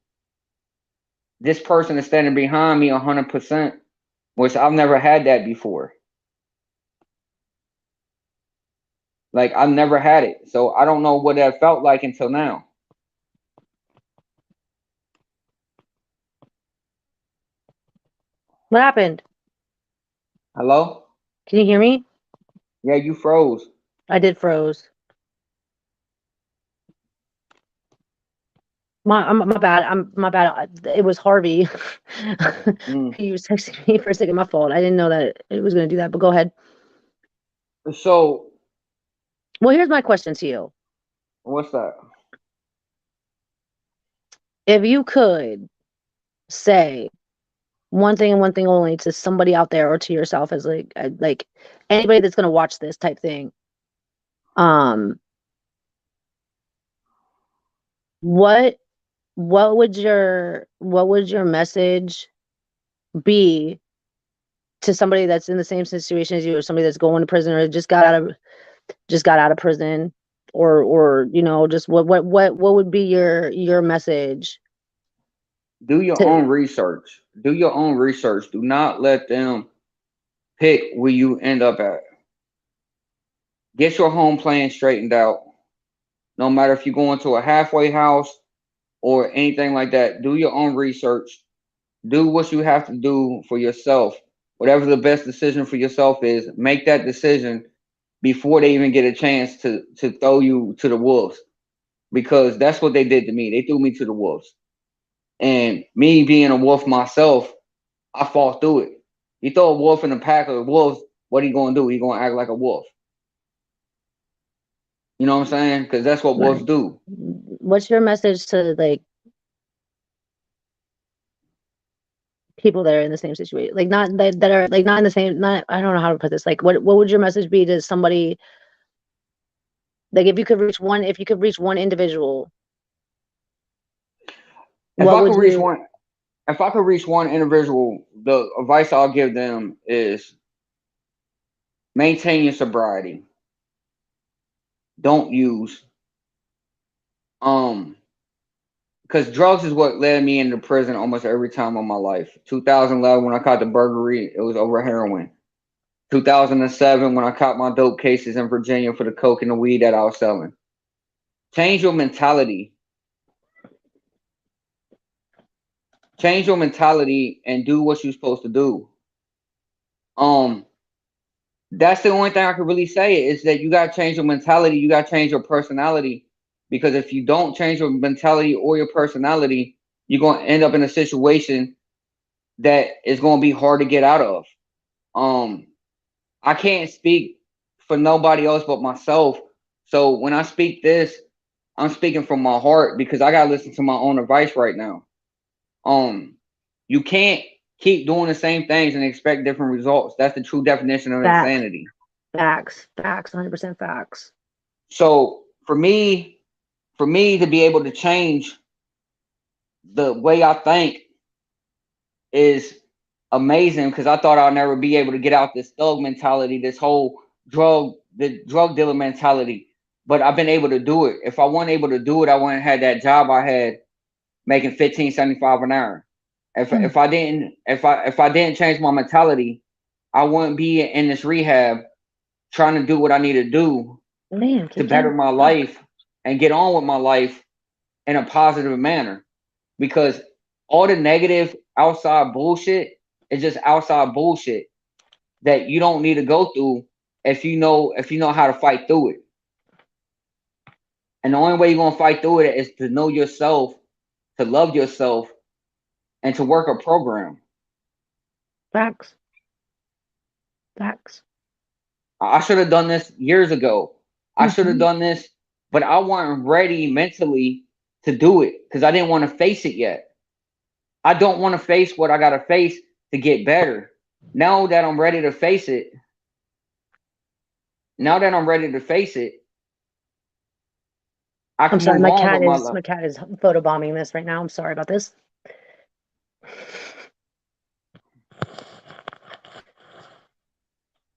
[SPEAKER 2] this person is standing behind me 100%, which I've never had that before. Like I've never had it, so I don't know what that felt like until now.
[SPEAKER 1] What happened?
[SPEAKER 2] Hello?
[SPEAKER 1] Can you hear me?
[SPEAKER 2] Yeah, you froze.
[SPEAKER 1] I did froze. My bad. My bad. It was Harvey.
[SPEAKER 2] Mm.
[SPEAKER 1] He was texting me for a second. My fault. I didn't know that it was going to do that. But go ahead.
[SPEAKER 2] So
[SPEAKER 1] Well, here's my question to you.
[SPEAKER 2] what's that?
[SPEAKER 1] If you could say one thing and one thing only to somebody out there or to yourself as like anybody that's going to watch this type thing, um, what what would your message be to somebody that's in the same situation as you, or somebody that's going to prison or just got out of prison, or just what would be your message
[SPEAKER 2] Do your
[SPEAKER 1] to
[SPEAKER 2] own research. Do your own research. Do not let them pick where you end up at. Get your home plan straightened out. No matter if you go into a halfway house or anything like that, do your own research. Do what you have to do for yourself. Whatever the best decision for yourself is, make that decision before they even get a chance to throw you to the wolves. Because that's what they did to me. They threw me to the wolves. And me being a wolf myself, I fought through it. You throw a wolf in a pack of wolves, what are you gonna do? He gonna act like a wolf. You know what I'm saying? Because that's what wolves
[SPEAKER 1] right?
[SPEAKER 2] do.
[SPEAKER 1] What's your message to like people that are in the same situation, like not that are like not in the same, not, I don't know how to put this, like what would your message be to somebody, like if you could reach one individual,
[SPEAKER 2] If
[SPEAKER 1] what
[SPEAKER 2] I
[SPEAKER 1] would
[SPEAKER 2] could reach
[SPEAKER 1] you
[SPEAKER 2] one, if I could reach one individual, the advice I'll give them is maintain your sobriety. Don't use. Um, because drugs is what led me into prison almost every time of my life. 2011, when I caught the burglary, it was over heroin. 2007, when I caught my dope cases in Virginia for the coke and the weed that I was selling. Change your mentality. Change your mentality and do what you're supposed to do. Um, that's the only thing I could really say is that you gotta change your mentality. You gotta change your personality. Because if you don't change your mentality or your personality, you're gonna end up in a situation that is gonna be hard to get out of. Um, I can't speak for nobody else but myself. So when I speak this, I'm speaking from my heart because I gotta listen to my own advice right now. Um, you can't keep doing the same things and expect different results. That's the true definition of
[SPEAKER 1] Facts,
[SPEAKER 2] insanity.
[SPEAKER 1] facts, 100% facts.
[SPEAKER 2] So for me to be able to change the way I think is amazing because I thought I'd never be able to get out this thug mentality, this whole the drug dealer mentality. But I've been able to do it. If I wasn't able to do it, I wouldn't have had that job I had making 15.75 an hour.
[SPEAKER 1] Hmm.
[SPEAKER 2] If I didn't change my mentality, I wouldn't be in this rehab trying to do what I need to do
[SPEAKER 1] Man,
[SPEAKER 2] to
[SPEAKER 1] keep
[SPEAKER 2] better
[SPEAKER 1] going.
[SPEAKER 2] my life and get on with my life in a positive manner. Because all the negative outside bullshit is just outside bullshit that you don't need to go through if you know how to fight through it. And the only way you're gonna fight through it is to know yourself, to love yourself, and to work a program.
[SPEAKER 1] Facts, facts.
[SPEAKER 2] I should have done this years ago. I should have
[SPEAKER 1] Hmm.
[SPEAKER 2] done this, but I wasn't ready mentally to do it because I didn't want to face it yet. I don't want to face what I gotta face to get better. Now that I'm ready to face it, now that I'm ready to face it, I
[SPEAKER 1] I'm
[SPEAKER 2] can
[SPEAKER 1] sorry,
[SPEAKER 2] move on with my life.
[SPEAKER 1] my cat is photobombing this right now. I'm sorry about this.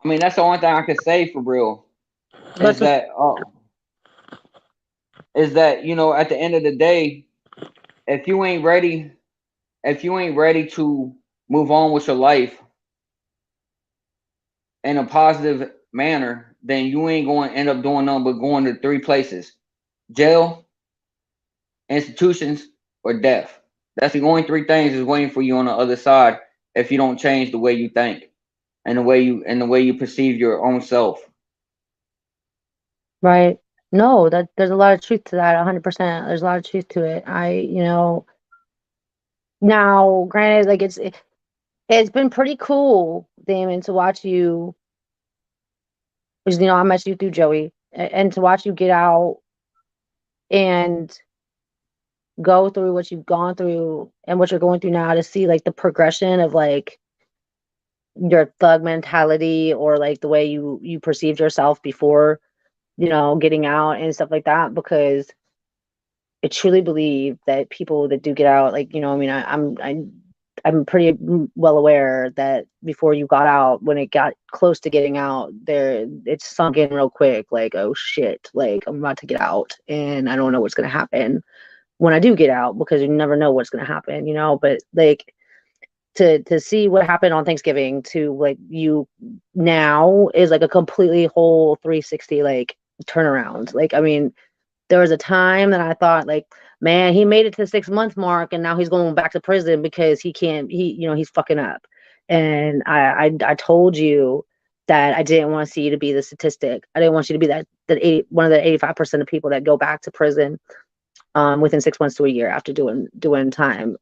[SPEAKER 2] I mean, that's the only thing I can say for real
[SPEAKER 1] Let's
[SPEAKER 2] is
[SPEAKER 1] just,
[SPEAKER 2] that you know at the end of the day, if you ain't ready, if you ain't ready to move on with your life in a positive manner, then you ain't going to end up doing nothing but going to three places: jail, institutions, or death. That's the only three things is waiting for you on the other side if you don't change the way you think and the way you perceive your own self.
[SPEAKER 1] right. No, that there's a lot of truth to that, 100%. There's a lot of truth to it. Now, granted, like it's been pretty cool, Damon, to watch you, because I met you through Joey, and to watch you get out and go through what you've gone through and what you're going through now, to see like the progression of like your thug mentality, or like the way you perceived yourself before, getting out and stuff like that. Because I truly believe that people that do get out, like, I mean, I'm pretty well aware that before you got out, when it got close to getting out, it's sunk in real quick. Like, oh shit, like I'm about to get out, and I don't know what's gonna happen when I do get out, because you never know what's gonna happen, But like, to see what happened on Thanksgiving to like you now is like a completely whole 360 like turnaround. Like, I mean, there was a time that I thought like, man, he made it to the 6 month mark and now he's going back to prison because he can't, he's fucking up. And I told you that I didn't want to see you to be the statistic. I didn't want you to be one of the 85% of people that go back to prison within 6 months to a year after doing time.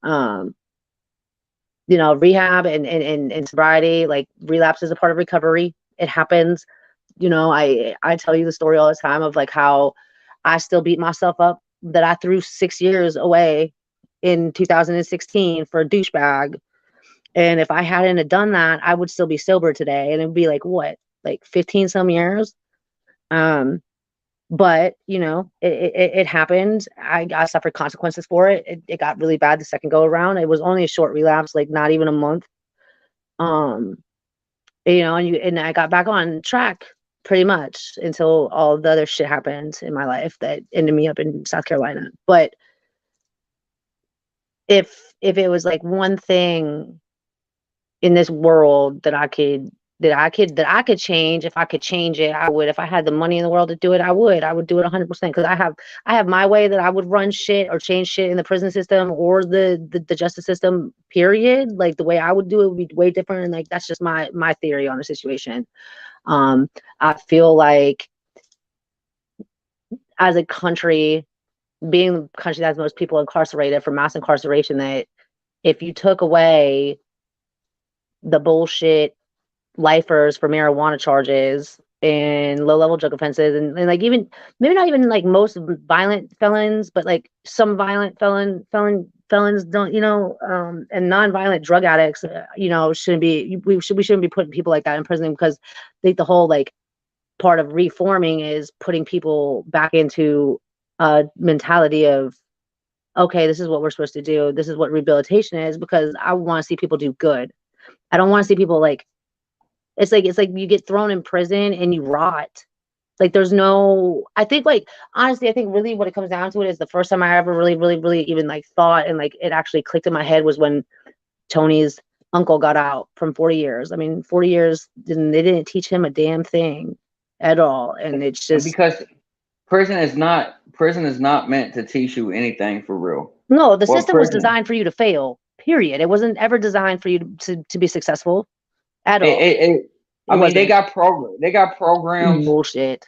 [SPEAKER 1] Rehab and sobriety, like relapse is a part of recovery. It happens. I tell you the story all the time of like how I still beat myself up that I threw 6 years away in 2016 for a douchebag. And if I hadn't have done that, I would still be sober today. And it'd be like, what, like 15 some years? Um, but it happened. I suffered consequences for it. It got really bad the second go around. It was only a short relapse, like not even a month. Um, and I got back on track pretty much until all the other shit happened in my life that ended me up in South Carolina. But if it was like one thing in this world that I could change, if I could change it, I would. If I had the money in the world to do it, I would do it 100%, because I have my way that I would run shit or change shit in the prison system or the justice system, period. Like the way I would do it would be way different, and like that's just my theory on the situation. I feel like as a country, being the country that has most people incarcerated for mass incarceration, that if you took away the bullshit lifers for marijuana charges and low-level drug offenses, and like even maybe not even like most violent felons, but like some violent felons don't, and non-violent drug addicts, shouldn't be, we shouldn't be putting people like that in prison, because I think the whole like part of reforming is putting people back into a mentality of, okay, this is what we're supposed to do, this is what rehabilitation is, because I want to see people do good. I don't want to see people like, it's like you get thrown in prison and you rot. Like there's no, I think like, honestly, I think really what it comes down to it is the first time I ever really even like thought and like it actually clicked in my head was when Tony's uncle got out from 40 years. I mean, 40 years, they didn't teach him a damn thing at all. And it's just
[SPEAKER 3] because prison is not meant to teach you anything for real.
[SPEAKER 1] no, the system was designed for you to fail, period. It wasn't ever designed for you to be successful at all.
[SPEAKER 3] I mean, they got programs.
[SPEAKER 1] Bullshit.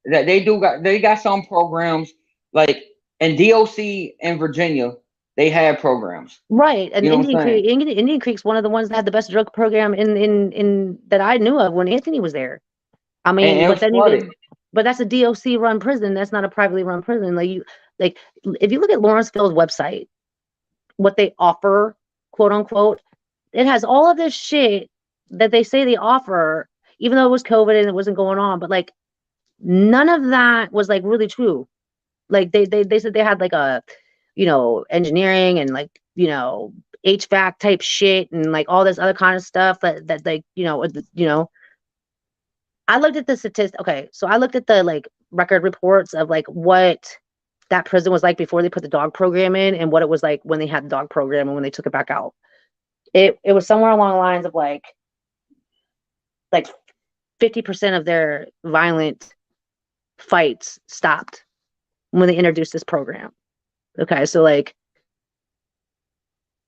[SPEAKER 3] That they got some programs like in DOC in Virginia. They had programs,
[SPEAKER 1] right? And Indian Creek's one of the ones that had the best drug program in that I knew of when Anthony was there. I mean, but that's a DOC run prison. That's not a privately run prison. Like if you look at Lawrenceville's website, what they offer, quote unquote, it has all of this shit that they say they offer, even though it was COVID and it wasn't going on, but like none of that was like really true. Like they said they had like a, engineering and like, HVAC type shit and like all this other kind of stuff that like, I looked at the statistics. Okay. So I looked at the like record reports of like what that prison was like before they put the dog program in and what it was like when they had the dog program and when they took it back out. It was somewhere along the lines of like 50% of their violent fights stopped when they introduced this program. Okay, so like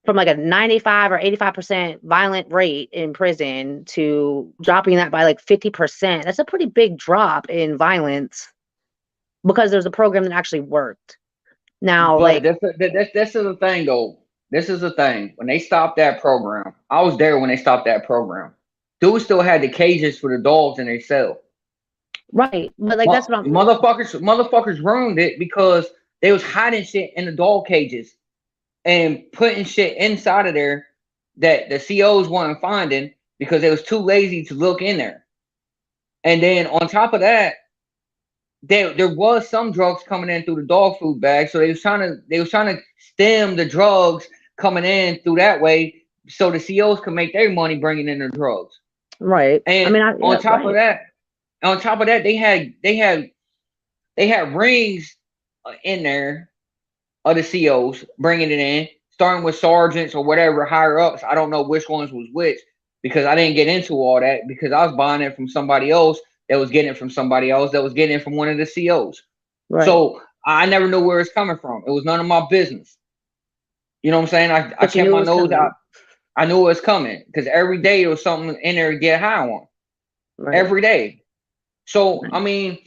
[SPEAKER 1] from like a 95 or 85% violent rate in prison to dropping that by like 50%, that's a pretty big drop in violence because there's a program that actually worked. Now,
[SPEAKER 3] but this is the thing though. This is the thing. When they stopped that program, I was there when they stopped that program. Dudes still had the cages for the dogs in their cell.
[SPEAKER 1] Right, but like that's what
[SPEAKER 3] motherfuckers ruined it because they was hiding shit in the dog cages and putting shit inside of there that the COs weren't finding because they was too lazy to look in there. And then on top of that, there was some drugs coming in through the dog food bag, so they was trying to stem the drugs coming in through that way, so the COs could make their money bringing in the drugs.
[SPEAKER 1] Right.
[SPEAKER 3] And on top of that, they had rings in there of the COs bringing it in, starting with sergeants or whatever higher ups. I don't know which ones was which because I didn't get into all that because I was buying it from somebody else that was getting it from somebody else that was getting it from one of the COs. Right. So I never knew where it's coming from. It was none of my business. You know what I'm saying? I kept my nose out. I knew it was coming because every day there was something in there to get high on. Right. Every day. So, I mean,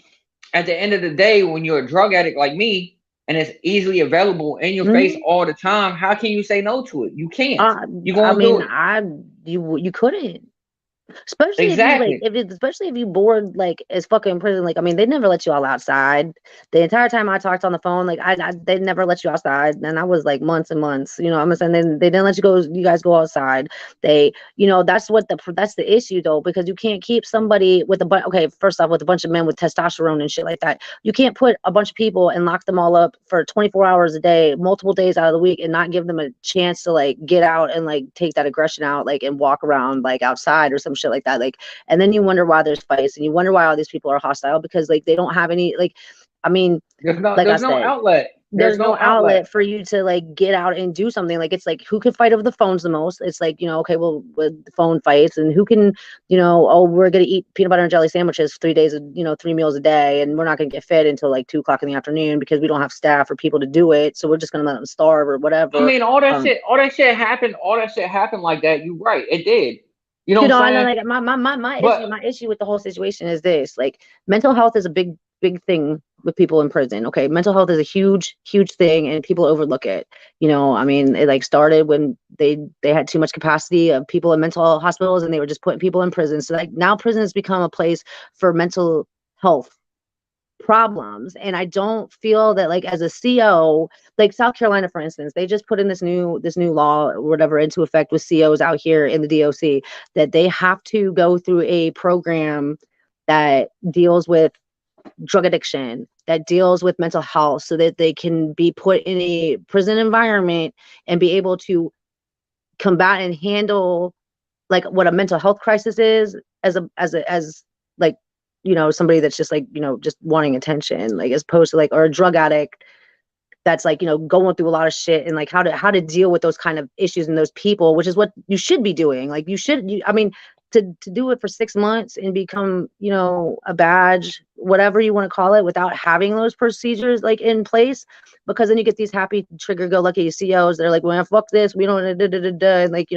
[SPEAKER 3] at the end of the day, when you're a drug addict like me and it's easily available in your face all the time, how can you say no to it? You can't. You
[SPEAKER 1] couldn't. Especially if you bored like as fucking in prison. Like, I mean, they never let you all outside. The entire time I talked on the phone, like they never let you outside, and I was like months and months. You know what I'm saying? They didn't let you guys go outside. They, that's the issue though, because you can't keep somebody with first off, with a bunch of men with testosterone and shit like that. You can't put a bunch of people and lock them all up for 24 hours a day, multiple days out of the week, and not give them a chance to like get out and like take that aggression out, like and walk around like outside or some shit like that. Like, and then you wonder why there's fights, and you wonder why all these people are hostile, because like they don't have any, like, I mean, like I
[SPEAKER 3] there's no
[SPEAKER 1] said,
[SPEAKER 3] outlet.
[SPEAKER 1] there's no outlet for you to like get out and do something. Like, it's like, who can fight over the phones the most? It's like, okay, well, with the phone fights, and who can, oh, we're gonna eat peanut butter and jelly sandwiches 3 days, 3 meals a day, and we're not gonna get fed until like 2 o'clock in the afternoon because we don't have staff or people to do it, so we're just gonna let them starve or whatever.
[SPEAKER 3] I mean, all that shit happened like that. You right, it did. You know what I'm
[SPEAKER 1] I know,
[SPEAKER 3] saying?
[SPEAKER 1] like my issue with the whole situation is this: like, mental health is a big thing with people in prison. Okay, mental health is a huge thing, and people overlook it. I mean, it like started when they had too much capacity of people in mental hospitals, and they were just putting people in prison. So like now prison has become a place for mental health problems. And I don't feel that, like, as a CO, like South Carolina, for instance, they just put in this new law or whatever into effect with COs out here in the DOC, that they have to go through a program that deals with drug addiction, that deals with mental health, so that they can be put in a prison environment and be able to combat and handle like what a mental health crisis is, as like, somebody that's just like, just wanting attention, like, as opposed to like, or a drug addict that's like, going through a lot of shit, and like how to deal with those kind of issues and those people, which is what you should be doing. Like, I mean, to do it for 6 months and become, a badge, whatever you want to call it, without having those procedures like in place, because then you get these happy trigger-go-lucky COs that are like, well, fuck this, we don't, and like,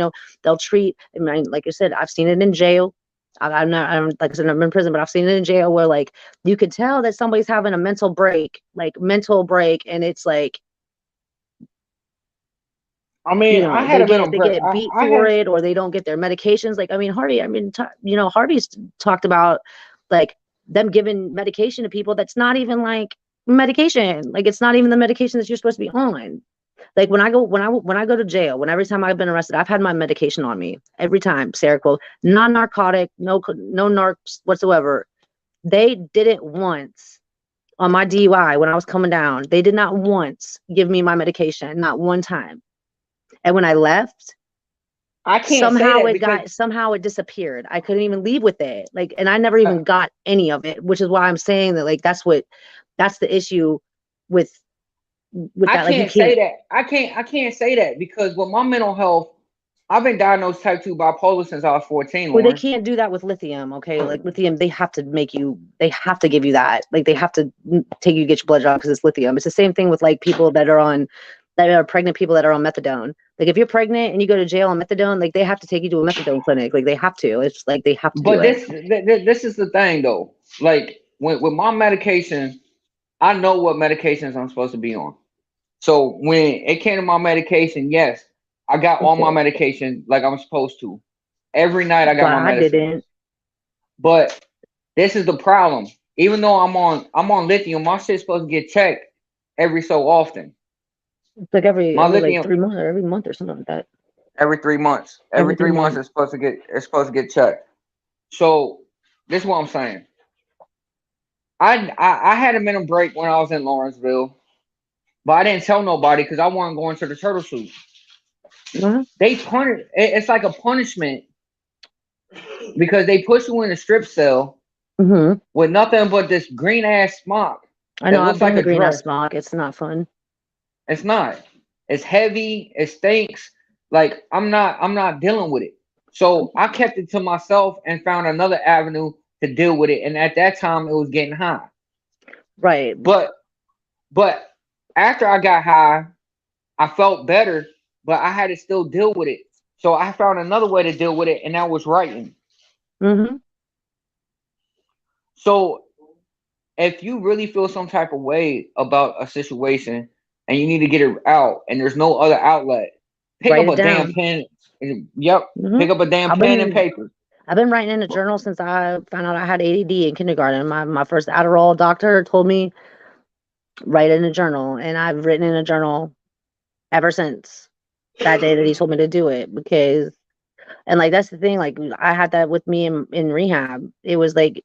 [SPEAKER 1] they'll treat. I mean, like I said, I've seen it in jail. I'm like I said, I'm in prison, but I've seen it in jail where like you could tell that somebody's having a mental break, and it's like,
[SPEAKER 3] I mean, I had
[SPEAKER 1] they get beat for it, or they don't get their medications. Like, I mean, Harvey's talked about like them giving medication to people that's not even like medication. Like, it's not even the medication that you're supposed to be on. Like, when I go to jail, every time I've been arrested, I've had my medication on me every time. Seroquel, non-narcotic, no narcs whatsoever. They didn't once on my DUI when I was coming down. They did not once give me my medication, not one time. And when I left,
[SPEAKER 3] I can't
[SPEAKER 1] somehow it disappeared. I couldn't even leave with it. Like, and I never even got any of it, which is why I'm saying that, like, that's the issue with that. Like, you
[SPEAKER 3] say that. I can't say that because with my mental health, I've been diagnosed type 2 bipolar since I was 14.
[SPEAKER 1] Well, they can't do that with lithium. Okay, like lithium, they have to give you that. Like, they have to take you to get your blood drawn because it's lithium. It's the same thing with like people that are pregnant, people that are on methadone. Like, if you're pregnant and you go to jail on methadone, like, they have to take you to a methadone clinic. Like, they have to. It's like they have to.
[SPEAKER 3] But this is the thing though. Like, with my medication, I know what medications I'm supposed to be on. So when it came to my medication, yes, I got all my medication like I'm supposed to. Every night I got my medicine. I didn't. But this is the problem. Even though I'm on lithium, my shit's supposed to get checked every so often.
[SPEAKER 1] It's like every 3 months or every month or something like that.
[SPEAKER 2] Every 3 months. Every 3 months it's supposed to get checked. So this is what I'm saying. I had a minimum break when I was in Lawrenceville, but I didn't tell nobody because I wasn't going to the turtle soup. Mm-hmm. They punish. It's like a punishment because they put you in a strip cell with nothing but this green ass smock.
[SPEAKER 1] I know. I've been green ass smock. It's not fun.
[SPEAKER 3] It's not. It's heavy. It stinks. Like, I'm not dealing with it. So I kept it to myself and found another avenue to deal with it. And at that time, it was getting high.
[SPEAKER 1] Right.
[SPEAKER 3] But after I got high, I felt better, but I had to still deal with it. So I found another way to deal with it, and that was writing. Mm-hmm. So if you really feel some type of way about a situation and you need to get it out and there's no other outlet, pick up a damn pen. Yep. Mm-hmm. Pick up a damn pen and paper.
[SPEAKER 1] I've been writing in a journal since I found out I had ADD in kindergarten. My first Adderall doctor told me, write in a journal. And I've written in a journal ever since that day that he told me to do it. Because, and like, that's the thing, like, I had that with me in rehab. It was like,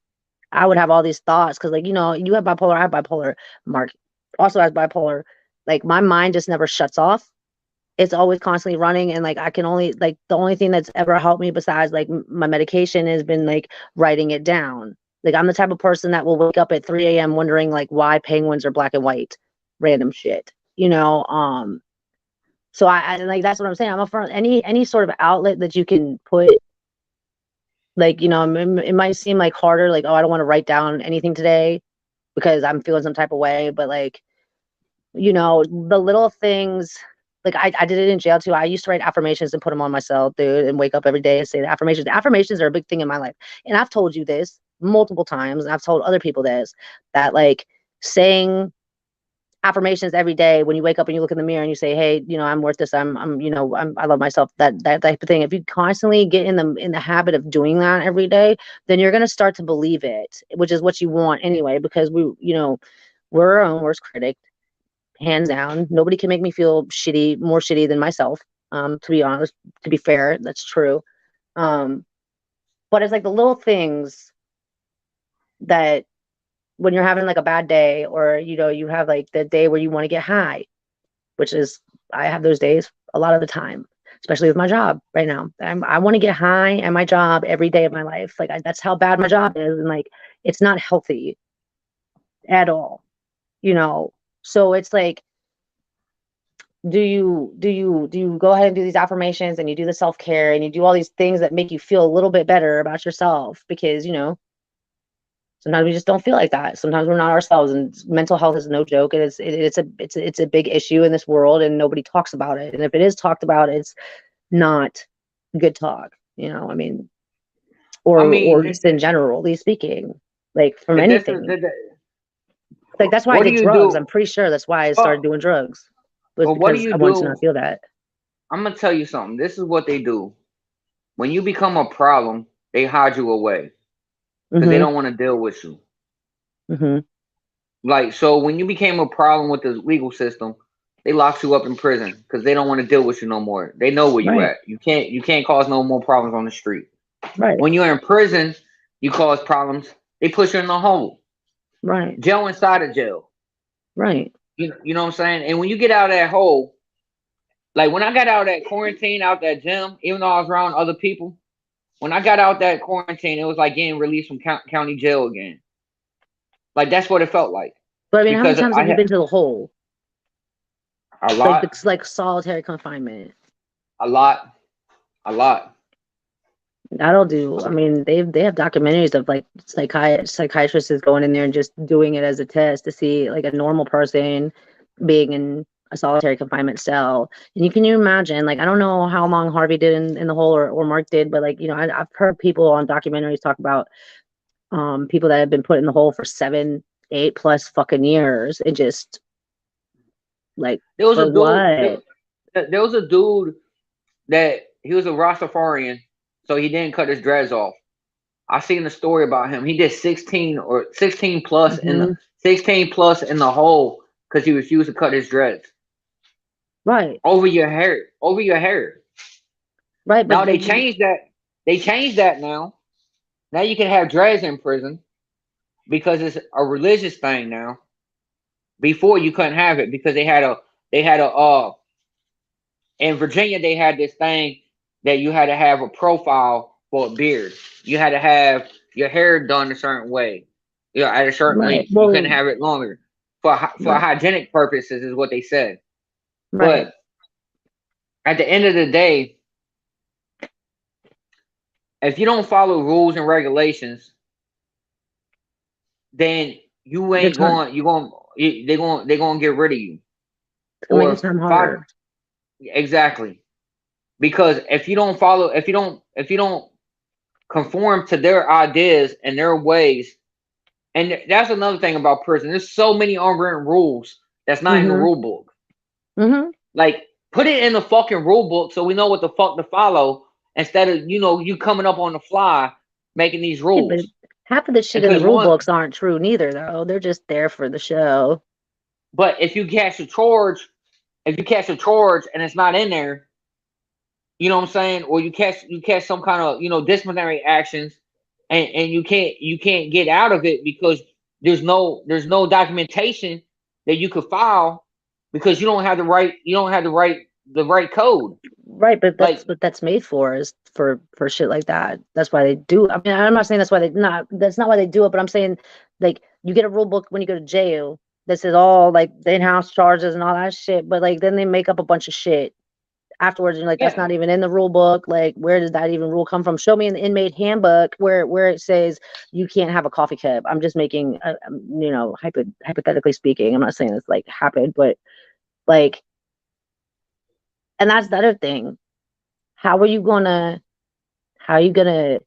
[SPEAKER 1] I would have all these thoughts because, like, you have bipolar, I have bipolar. Mark also has bipolar. Like, my mind just never shuts off. it's always constantly running, and like I can only like the only thing that's ever helped me besides like my medication has been like writing it down. Like I'm the type of person that will wake up at 3 a.m. wondering like why penguins are black and white, random shit, you know. So I like that's what I'm saying. I'm a for any sort of outlet that you can put, like, you know, it might seem like harder, like, oh, I don't want to write down anything today because I'm feeling some type of way, but like, you know, the little things, like I did it in jail too. I used to write affirmations and put them on myself, dude, and wake up every day and say the affirmations. The affirmations are a big thing in my life. And I've told you this multiple times, and I've told other people this, that like saying affirmations every day when you wake up and you look in the mirror and you say, hey, you know, I'm worth this, you know, I love myself, that type of thing. If you constantly get in the habit of doing that every day, then you're going to start to believe it, which is what you want anyway, because we, you know, we're our own worst critic, hands down. Nobody can make me feel shitty, more shitty than myself. To be honest, to be fair, that's true. But it's like the little things that when you're having like a bad day, or, you know, you have like the day where you want to get high, which is, I have those days a lot of the time, especially with my job right now. I want to get high at my job every day of my life. Like that's how bad my job is. And like, it's not healthy at all, you know? So it's like, do you go ahead and do these affirmations, and you do the self-care, and you do all these things that make you feel a little bit better about yourself, because, you know, sometimes we just don't feel like that. Sometimes we're not ourselves, and mental health is no joke. And it's a big issue in this world, and nobody talks about it. And if it is talked about, it's not good talk, you know. I mean,
[SPEAKER 3] I
[SPEAKER 1] or
[SPEAKER 3] mean,
[SPEAKER 1] just in generally speaking, like from
[SPEAKER 3] this
[SPEAKER 1] anything.
[SPEAKER 3] is
[SPEAKER 1] Like that's why I
[SPEAKER 3] what do
[SPEAKER 1] did
[SPEAKER 3] you
[SPEAKER 1] drugs.
[SPEAKER 3] do?
[SPEAKER 1] I'm pretty sure that's why I started
[SPEAKER 3] Well,
[SPEAKER 1] doing drugs, was
[SPEAKER 3] well, what do
[SPEAKER 1] because
[SPEAKER 3] you
[SPEAKER 1] I wanted to
[SPEAKER 3] do?
[SPEAKER 1] not feel that.
[SPEAKER 3] I'm gonna tell you something. This is what they do. When you become a problem, they hide you away because they
[SPEAKER 1] Mm-hmm.
[SPEAKER 3] don't want to deal with you.
[SPEAKER 1] Mm-hmm.
[SPEAKER 3] Like, so when you became a problem with the legal system, they locked you up in prison because they don't want to deal with you no more. They know where you
[SPEAKER 1] Right.
[SPEAKER 3] at. You can't cause no more problems on the street.
[SPEAKER 1] Right.
[SPEAKER 3] When you're in prison, you cause problems. They put you in the hole,
[SPEAKER 1] Right.
[SPEAKER 3] jail inside of jail.
[SPEAKER 1] Right.
[SPEAKER 3] You know what I'm saying? And when you get out of that hole, like when I got out of that quarantine, out that gym, even though I was around other people, when I got out that quarantine, it was like getting released from county jail again. Like that's what it felt like
[SPEAKER 1] But I mean, how many
[SPEAKER 3] because
[SPEAKER 1] times
[SPEAKER 3] I
[SPEAKER 1] have you
[SPEAKER 3] had
[SPEAKER 1] been to the hole?
[SPEAKER 3] a
[SPEAKER 1] Like
[SPEAKER 3] lot,
[SPEAKER 1] it's like solitary confinement.
[SPEAKER 3] a lot, a lot.
[SPEAKER 1] That'll do. I mean, they have documentaries of like psychiatrists is going in there and just doing it as a test to see like a normal person being in a solitary confinement cell. And you imagine, like, I don't know how long Harvey did in the hole, or Mark did, but like, you know, I've heard people on documentaries talk about people that have been put in the hole for 7, 8 plus fucking years, and just like,
[SPEAKER 3] There was
[SPEAKER 1] for
[SPEAKER 3] a dude.
[SPEAKER 1] what?
[SPEAKER 3] There was a dude that he was a Rastafarian, so he didn't cut his dreads off. I seen a story about him. He did 16 plus in the
[SPEAKER 1] Hmm.
[SPEAKER 3] 16 plus in the hole because he refused to cut his dreads
[SPEAKER 1] Right.
[SPEAKER 3] over your hair, over your hair.
[SPEAKER 1] Right.
[SPEAKER 3] Now
[SPEAKER 1] But
[SPEAKER 3] they
[SPEAKER 1] like,
[SPEAKER 3] changed that. They changed that now. Now you can have dreads in prison because it's a religious thing now. Before you couldn't have it because they had a in Virginia they had this thing that you had to have a profile for a beard. You had to have your hair done a certain way. Yeah, at a certain
[SPEAKER 1] right.
[SPEAKER 3] length. You couldn't
[SPEAKER 1] Well,
[SPEAKER 3] have it longer for
[SPEAKER 1] right.
[SPEAKER 3] hygienic purposes is what they said.
[SPEAKER 1] Right.
[SPEAKER 3] But at the end of the day, if you don't follow rules and regulations, then you
[SPEAKER 1] Your
[SPEAKER 3] ain't
[SPEAKER 1] time,
[SPEAKER 3] going. They're going to get rid of you
[SPEAKER 1] it's gonna make your
[SPEAKER 3] or
[SPEAKER 1] time
[SPEAKER 3] five
[SPEAKER 1] harder.
[SPEAKER 3] exactly because if you don't conform to their ideas and their ways. And that's another thing about prison. There's so many unwritten rules that's not in the
[SPEAKER 1] Mhm.
[SPEAKER 3] rule book.
[SPEAKER 1] Mhm.
[SPEAKER 3] Like, put it in the fucking rule book so we know what the fuck to follow instead of you coming up on the fly making these
[SPEAKER 1] Yeah, but
[SPEAKER 3] rules.
[SPEAKER 1] half of the shit in the
[SPEAKER 3] Because
[SPEAKER 1] rule
[SPEAKER 3] one,
[SPEAKER 1] books aren't true neither, though. They're just there for the show.
[SPEAKER 3] but if you catch a charge and it's not in there, you know what I'm saying, or you catch some kind of disciplinary actions, and you can't get out of it because there's no documentation that you could file because you don't have the right the right code.
[SPEAKER 1] Right, but
[SPEAKER 3] Like,
[SPEAKER 1] that's what that's made for, is for shit like that. That's why they do. I mean, I'm not saying that's why they not. That's not why they do it. But I'm saying, like, you get a rule book when you go to jail. This is all like the in-house charges and all that shit. But like, then they make up a bunch of shit afterwards. And you're like, that's
[SPEAKER 3] yeah,
[SPEAKER 1] not even in the rule book. Like, where did that even rule come from? Show me in the inmate handbook where it says you can't have a coffee cup. I'm just making, hypothetically speaking. I'm not saying it's like happened, but like, and that's the other thing. How are you gonna? How are you gonna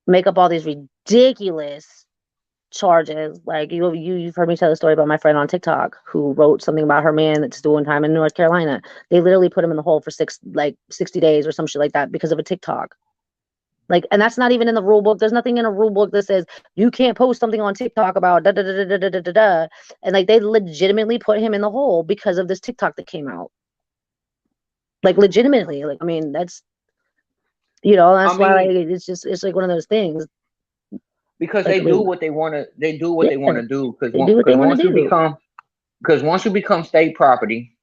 [SPEAKER 1] make up all these ridiculous charges? Like you've heard me tell the story about my friend on TikTok who wrote something about her man that's doing time in North Carolina. They literally put him in the hole for 60 days or some shit like that because of a TikTok. Like, and that's not even in the rule book. There's nothing in a rule book that says you can't post something on TikTok about da da da da da da da da. And like they legitimately put him in the hole because of this TikTok that came out. Like legitimately. Like, I mean, that's
[SPEAKER 3] I
[SPEAKER 1] that's why like
[SPEAKER 3] mean,
[SPEAKER 1] it's like one of those things.
[SPEAKER 3] because
[SPEAKER 1] Like,
[SPEAKER 3] they
[SPEAKER 1] I
[SPEAKER 3] do
[SPEAKER 1] mean,
[SPEAKER 3] what they want to. They do what
[SPEAKER 1] yeah,
[SPEAKER 3] they want to do.
[SPEAKER 1] they do what they want to do.
[SPEAKER 3] Once you become state property,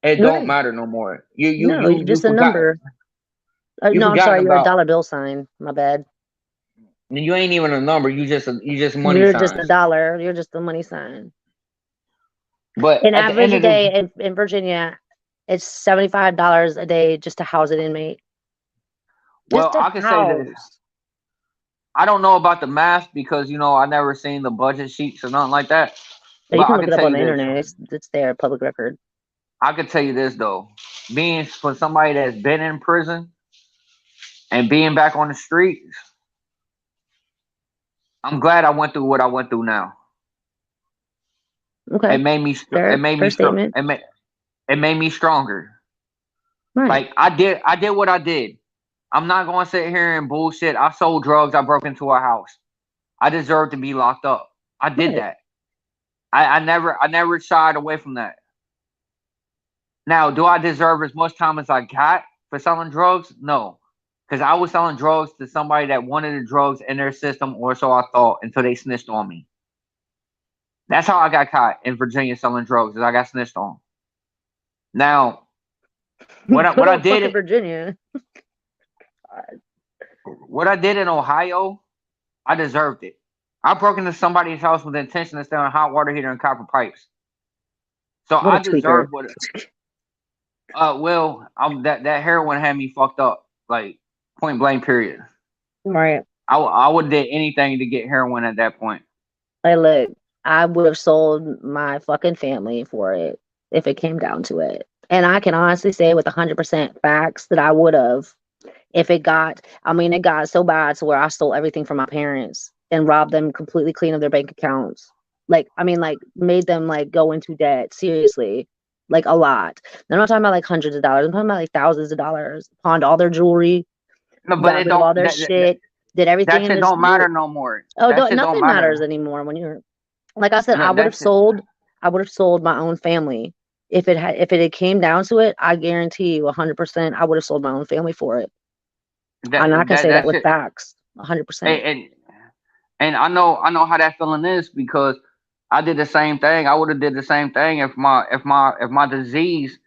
[SPEAKER 3] it don't
[SPEAKER 1] Right.
[SPEAKER 3] matter no more. You you
[SPEAKER 1] No,
[SPEAKER 3] you
[SPEAKER 1] you're
[SPEAKER 3] you
[SPEAKER 1] just a
[SPEAKER 3] forgot.
[SPEAKER 1] number.
[SPEAKER 3] You
[SPEAKER 1] No, I'm
[SPEAKER 3] forgotten
[SPEAKER 1] sorry. You're a
[SPEAKER 3] about.
[SPEAKER 1] dollar bill sign. My bad.
[SPEAKER 3] You ain't even a number. You just money
[SPEAKER 1] You're just a
[SPEAKER 3] signs.
[SPEAKER 1] dollar. You're just a money sign.
[SPEAKER 3] But
[SPEAKER 1] An
[SPEAKER 3] at the end
[SPEAKER 1] average
[SPEAKER 3] of the
[SPEAKER 1] day in Virginia, it's $75 a day just to house an inmate. Just
[SPEAKER 3] well,
[SPEAKER 1] to
[SPEAKER 3] I can say this.
[SPEAKER 1] house.
[SPEAKER 3] I don't know about the math because I never seen the budget sheets or nothing like that.
[SPEAKER 1] So you
[SPEAKER 3] But
[SPEAKER 1] can
[SPEAKER 3] I
[SPEAKER 1] look
[SPEAKER 3] can
[SPEAKER 1] it up
[SPEAKER 3] tell
[SPEAKER 1] on
[SPEAKER 3] you
[SPEAKER 1] the
[SPEAKER 3] this.
[SPEAKER 1] internet. It's there, public record.
[SPEAKER 3] I can tell you this though. Being for somebody that's been in prison and being back on the streets, I'm glad I went through what I went through now.
[SPEAKER 1] Okay.
[SPEAKER 3] It made me it made me
[SPEAKER 1] Fair
[SPEAKER 3] strong.
[SPEAKER 1] statement.
[SPEAKER 3] It made me stronger.
[SPEAKER 1] Right.
[SPEAKER 3] Like I did what I did. I'm not going to sit here and bullshit. I sold drugs. I broke into a house. I deserve to be locked up. I did
[SPEAKER 1] Right.
[SPEAKER 3] that. I never shied away from that. Now, do I deserve as much time as I got for selling drugs? No. Because I was selling drugs to somebody that wanted the drugs in their system, or so I thought, until they snitched on me. That's how I got caught in Virginia selling drugs, is I got snitched on. Now, what I
[SPEAKER 1] Good
[SPEAKER 3] what I
[SPEAKER 1] old fucking
[SPEAKER 3] did
[SPEAKER 1] Virginia.
[SPEAKER 3] what I did in Ohio, I deserved it. I broke into somebody's house with the intention of stealing hot water heater and copper pipes. So
[SPEAKER 1] What a
[SPEAKER 3] I
[SPEAKER 1] tweaker.
[SPEAKER 3] deserved what. Well, that heroin had me fucked up, like point blank. Period.
[SPEAKER 1] Right.
[SPEAKER 3] I would did anything to get heroin at that point.
[SPEAKER 1] Like, look, I would have sold my fucking family for it if it came down to it. And I can honestly say with 100% facts that I would have if it got so bad to where I stole everything from my parents and robbed them completely clean of their bank accounts. Like made them like go into debt, seriously, like a lot. I'm not talking about like hundreds of dollars. I'm talking about like thousands of dollars. Pawned all their jewelry,
[SPEAKER 3] No, but
[SPEAKER 1] got
[SPEAKER 3] it
[SPEAKER 1] rid of all
[SPEAKER 3] don't.
[SPEAKER 1] their shit, did everything
[SPEAKER 3] That
[SPEAKER 1] in
[SPEAKER 3] shit
[SPEAKER 1] this.
[SPEAKER 3] don't matter no more.
[SPEAKER 1] Oh,
[SPEAKER 3] That shit don't
[SPEAKER 1] nothing matters
[SPEAKER 3] matter.
[SPEAKER 1] anymore when you're like I said.
[SPEAKER 3] That shit.
[SPEAKER 1] I would have sold my own family if it had came down to it. I guarantee you, 100%, I would have sold my own family for it.
[SPEAKER 3] That
[SPEAKER 1] I'm not gonna
[SPEAKER 3] that
[SPEAKER 1] say that
[SPEAKER 3] that
[SPEAKER 1] with
[SPEAKER 3] shit.
[SPEAKER 1] facts, 100%.
[SPEAKER 3] And I know how that feeling is because I did the same thing. I would have did the same thing if my disease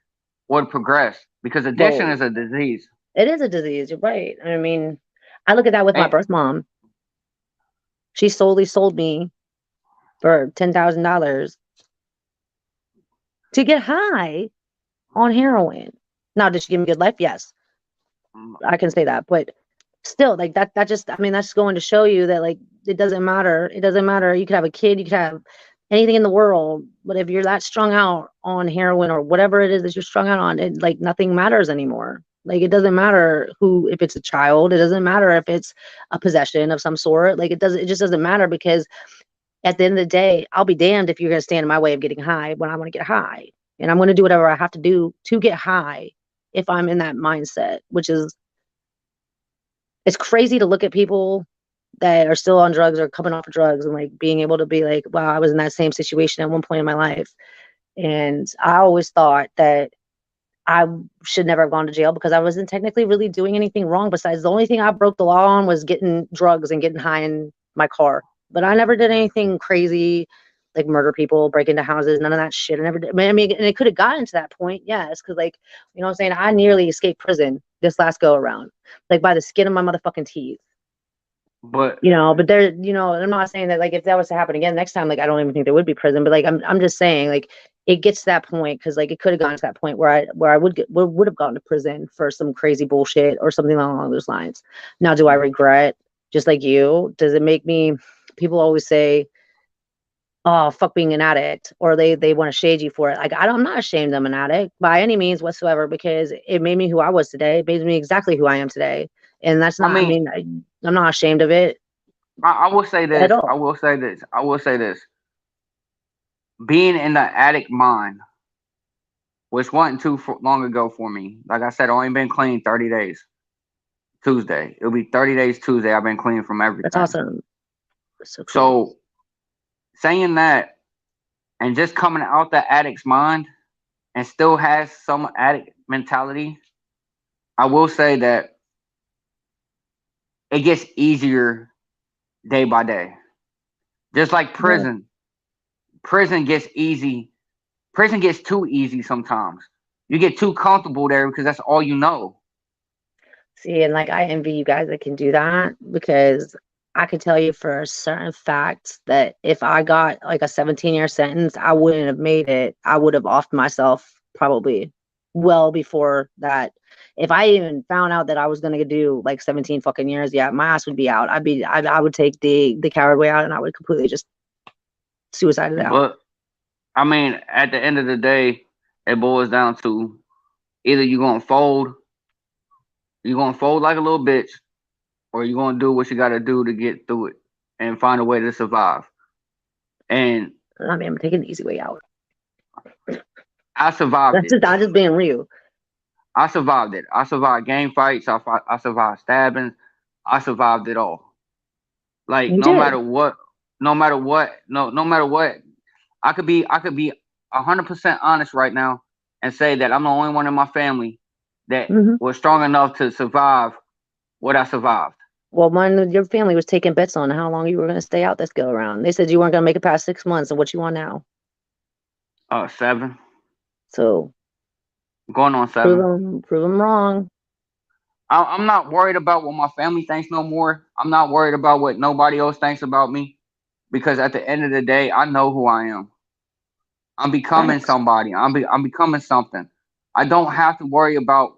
[SPEAKER 3] would progress because addiction
[SPEAKER 1] Well,
[SPEAKER 3] is a disease.
[SPEAKER 1] it is a disease. You're right. I mean, I look at that with my
[SPEAKER 3] And
[SPEAKER 1] birth mom. She solely sold me for $10,000 to get high on heroin. Now, did she give me good life? Yes, I can say that. But still, like that just, I mean, that's going to show you that like it doesn't matter. It doesn't matter. You could have a kid, you could have anything in the world, but if you're that strung out on heroin or whatever it is that you're strung out on, it like nothing matters anymore. Like it doesn't matter who, if it's a child, it doesn't matter if it's a possession of some sort. Like it just doesn't matter because at the end of the day, I'll be damned if you're going to stand in my way of getting high when I want to get high. And I'm going to do whatever I have to do to get high if I'm in that mindset, which is, it's crazy to look at people that are still on drugs or coming off of drugs and like being able to be like, wow, I was in that same situation at one point in my life. And I always thought that I should never have gone to jail because I wasn't technically really doing anything wrong. Besides, the only thing I broke the law on was getting drugs and getting high in my car. But I never did anything crazy. like murder people, break into houses, none of that shit. I never did. I mean, and it could have gotten to that point, yes, because like, you know what I'm saying? I nearly escaped prison this last go around, like by the skin of my motherfucking teeth.
[SPEAKER 2] But
[SPEAKER 1] You know, but there, you know, I'm not saying that like if that was to happen again next time, like I don't even think there would be prison, but like I'm just saying like it gets to that point because like it could have gone to that point where I would have gone to prison for some crazy bullshit or something along those lines. Now, do I regret? Just like you, does it make me? People always say, "Oh, fuck being an addict," or they want to shade you for it. Like I'm not ashamed I'm an addict by any means whatsoever because it made me who I was today. It made me exactly who I am today, and that's not. I mean, I'm not ashamed of it.
[SPEAKER 2] I will say this.
[SPEAKER 1] At all.
[SPEAKER 2] I will say this. I will say this. Being in the addict mind, which wasn't too long ago for me. Like I said, I only been clean 30 days. Tuesday. It'll be 30 days Tuesday. I've been clean from everything.
[SPEAKER 1] That's awesome. That's so cool.
[SPEAKER 2] So saying that and just coming out the addict's mind and still has some addict mentality, I will say that it gets easier day by day. Just like prison. Prison gets easy. Prison gets too easy sometimes. You get too comfortable there because that's all you know.
[SPEAKER 1] See, and like I envy you guys that can do that because I could tell you for a certain fact that if I got like a 17-year sentence, I wouldn't have made it. I would have offed myself probably well before that. If I even found out that I was gonna do like 17 fucking years, yeah, my ass would be out. I would take the coward way out and I would completely just suicide it out.
[SPEAKER 2] But I mean, at the end of the day, it boils down to either you're gonna fold like a little bitch, or you're gonna do what you gotta do to get through it and find a way to survive. And
[SPEAKER 1] I mean, I'm taking the easy way out.
[SPEAKER 2] I survived it.
[SPEAKER 1] I'm just being real.
[SPEAKER 2] I survived it. I survived gang fights. I survived stabbings. I survived it all. Like
[SPEAKER 1] You
[SPEAKER 2] no
[SPEAKER 1] did.
[SPEAKER 2] matter what, no matter what, no matter what, I could be 100% honest right now and say that I'm the only one in my family that was strong enough to survive what I survived.
[SPEAKER 1] Well, your family was taking bets on how long you were going to stay out this go around. They said you weren't going to make it past 6 months. And what you want now?
[SPEAKER 2] 7.
[SPEAKER 1] So
[SPEAKER 2] going on 7.
[SPEAKER 1] Prove them wrong.
[SPEAKER 2] I'm not worried about what my family thinks no more. I'm not worried about what nobody else thinks about me, because at the end of the day, I know who I am. I'm becoming somebody. I'm becoming something. I don't have to worry about,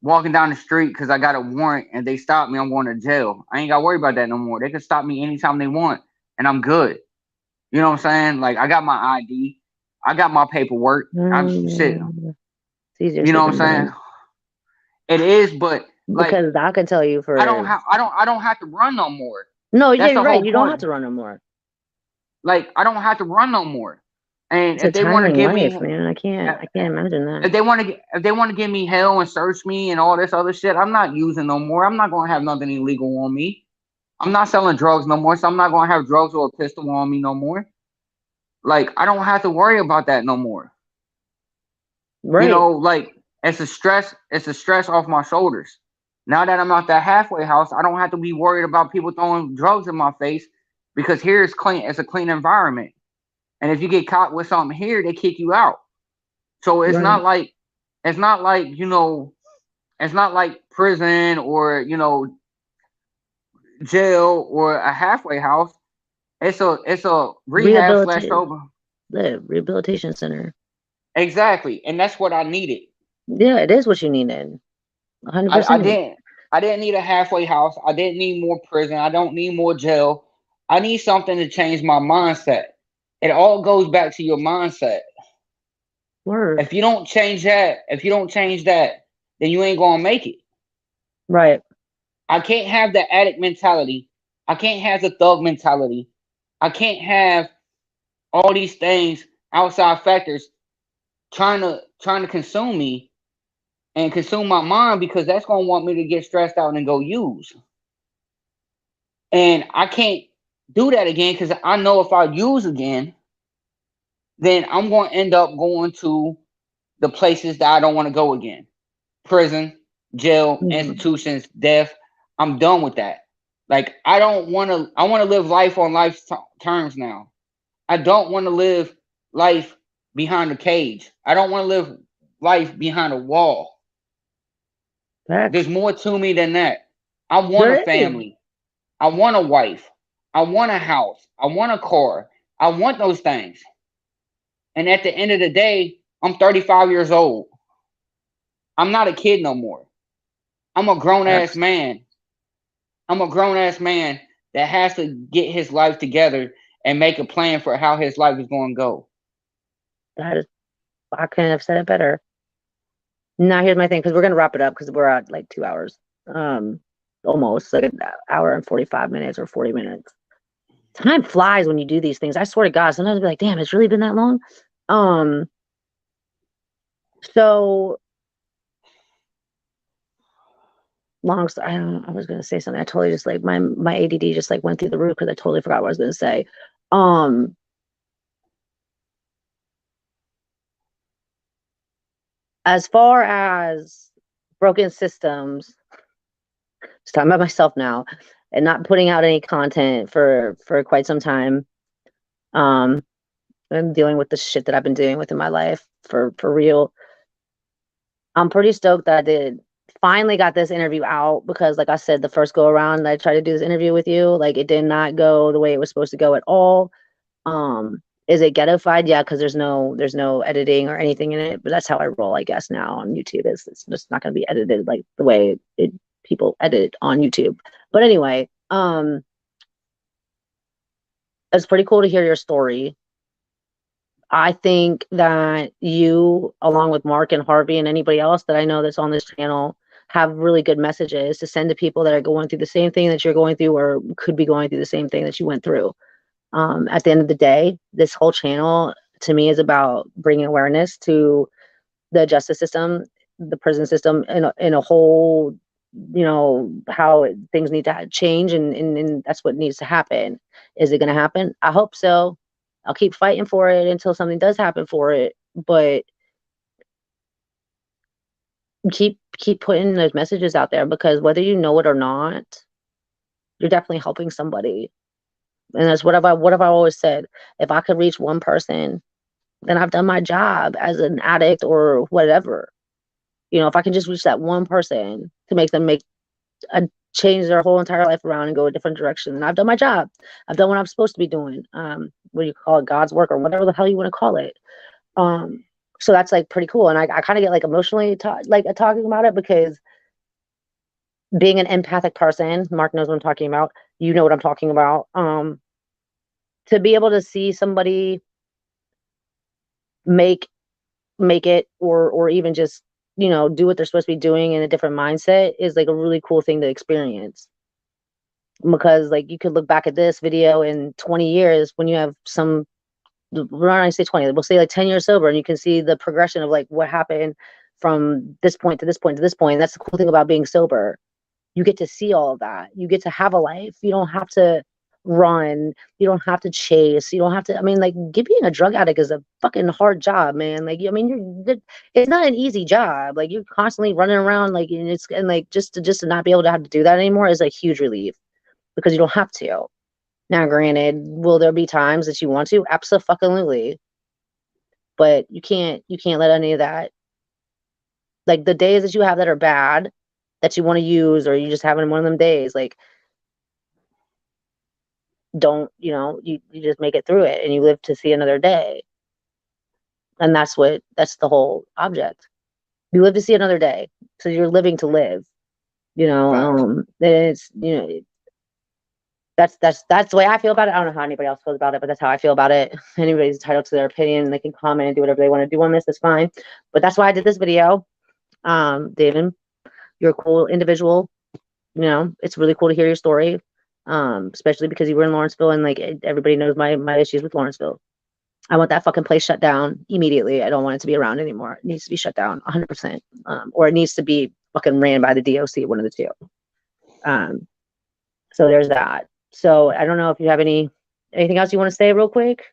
[SPEAKER 2] walking down the street because I got a warrant and they stop me, I'm going to jail. I ain't got to worry about that no more. They can stop me anytime they want, and I'm good. You know what I'm saying? Like, I got my ID. I got my paperwork. I'm shit. You know what I'm saying? It is, but like,
[SPEAKER 1] because I can tell you for
[SPEAKER 2] I don't have to run no more.
[SPEAKER 1] No, yeah, you're right. You don't have to run no more.
[SPEAKER 2] Like, I don't have to run no more. And
[SPEAKER 1] it's
[SPEAKER 2] if they want to give me,
[SPEAKER 1] man, I can't imagine that.
[SPEAKER 2] If they want to give me hell and search me and all this other shit, I'm not using no more. I'm not gonna have nothing illegal on me. I'm not selling drugs no more, so I'm not gonna have drugs or a pistol on me no more. Like, I don't have to worry about that no more.
[SPEAKER 1] Right.
[SPEAKER 2] Like, it's a stress off my shoulders. Now that I'm out that halfway house, I don't have to be worried about people throwing drugs in my face, because here it's clean. It's a clean environment. And if you get caught with something here, they kick you out. So it's not like it's not like prison or jail or a halfway house. It's a rehab / sober.
[SPEAKER 1] The rehabilitation center.
[SPEAKER 2] Exactly, and that's what I needed.
[SPEAKER 1] Yeah, it is what you needed. 100%.
[SPEAKER 2] I didn't need a halfway house. I didn't need more prison. I don't need more jail. I need something to change my mindset. It all goes back to your mindset.
[SPEAKER 1] Word.
[SPEAKER 2] If you don't change that, then you ain't gonna make it.
[SPEAKER 1] Right.
[SPEAKER 2] I can't have the addict mentality. I can't have the thug mentality. I can't have all these things, outside factors, trying to consume me and consume my mind, because that's gonna want me to get stressed out and go use. And I can't do that again, because I know if I use again, then I'm going to end up going to the places that I don't want to go again. Prison, jail, institutions, death. I'm done with that. Like, I want to live life on life's terms now.
[SPEAKER 3] I don't want to live life behind a cage. I don't want to live life behind a wall.
[SPEAKER 1] Facts.
[SPEAKER 3] There's more to me than that. I want a
[SPEAKER 1] There is.
[SPEAKER 3] family. I want a wife. I want a house. I want a car. I want those things. And at the end of the day, I'm 35 years old. I'm not a kid no more. I'm a grown ass
[SPEAKER 1] Facts.
[SPEAKER 3] man. I'm a grown ass man that has to get his life together and make a plan for how his life is going to go.
[SPEAKER 1] That is, I couldn't have said it better. Now here's my thing, because we're gonna wrap it up because we're at like 2 hours. Almost like an hour and 45 minutes or 40 minutes. Time flies when you do these things. I swear to God, sometimes I'll be like, damn, it's really been that long. So long story. I don't know, I was gonna say something. I totally just like my ADD just like went through the roof because I totally forgot what I was gonna say. As far as broken systems, just talking about myself now and not putting out any content for quite some time. I'm dealing with the shit that I've been dealing with in my life for real. I'm pretty stoked that I did finally got this interview out because, like I said, the first go around I tried to do this interview with you, like it did not go the way it was supposed to go at all. Is it ghettofied? Yeah, because there's no editing or anything in it, but that's how I roll, I guess, now on YouTube. It's just not going to be edited like the way people edit on YouTube. But anyway, it's pretty cool to hear your story. I think that you, along with Mark and Harvey and anybody else that I know that's on this channel, have really good messages to send to people that are going through the same thing that you're going through or could be going through the same thing that you went through. At the end of the day, this whole channel to me is about bringing awareness to the justice system, the prison system in a whole, how things need to change, and that's what needs to happen. Is it going to happen? I hope so. I'll keep fighting for it until something does happen for it, but keep putting those messages out there, because whether you know it or not, you're definitely helping somebody. And that's what have I always said. If I could reach one person, then I've done my job as an addict or whatever. If I can just reach that one person to make them change their whole entire life around and go a different direction, then I've done my job. I've done what I'm supposed to be doing. What do you call it? God's work, or whatever the hell you want to call it. So that's like pretty cool. And I kind of get like emotionally talking about it, because being an empathic person, Mark knows what I'm talking about. You know what I'm talking about. To be able to see somebody make it, or even just, do what they're supposed to be doing in a different mindset is like a really cool thing to experience. Because like you could look back at this video in 20 years when you have some, when I say 20, we'll say like 10 years sober, and you can see the progression of like what happened from this point to this point to this point. That's the cool thing about being sober. You get to see all of that. You get to have a life. You don't have to run. You don't have to chase. You don't have to, I mean, like, being a drug addict is a fucking hard job, man. Like, I mean, it's not an easy job. Like, you're constantly running around, like, and like, just to not be able to have to do that anymore is a huge relief, because you don't have to. Now, granted, will there be times that you want to? Absolutely. But you can't let any of that, like the days that you have that are bad, that you want to use, or you just having one of them days, like, don't, you just make it through it and you live to see another day. And that's the whole object. You live to see another day. So you're living to live, it's, that's the way I feel about it. I don't know how anybody else feels about it, but that's how I feel about it. Anybody's entitled to their opinion, and they can comment and do whatever they want to do on this. That's fine. But that's why I did this video. David, you're a cool individual. It's really cool to hear your story. Especially because you were in Lawrenceville, and like everybody knows my issues with Lawrenceville. I want that fucking place shut down immediately. I don't want it to be around anymore. It needs to be shut down 100%. Or it needs to be fucking ran by the DOC, one of the two. So there's that. So I don't know if you have anything else you want to say real quick.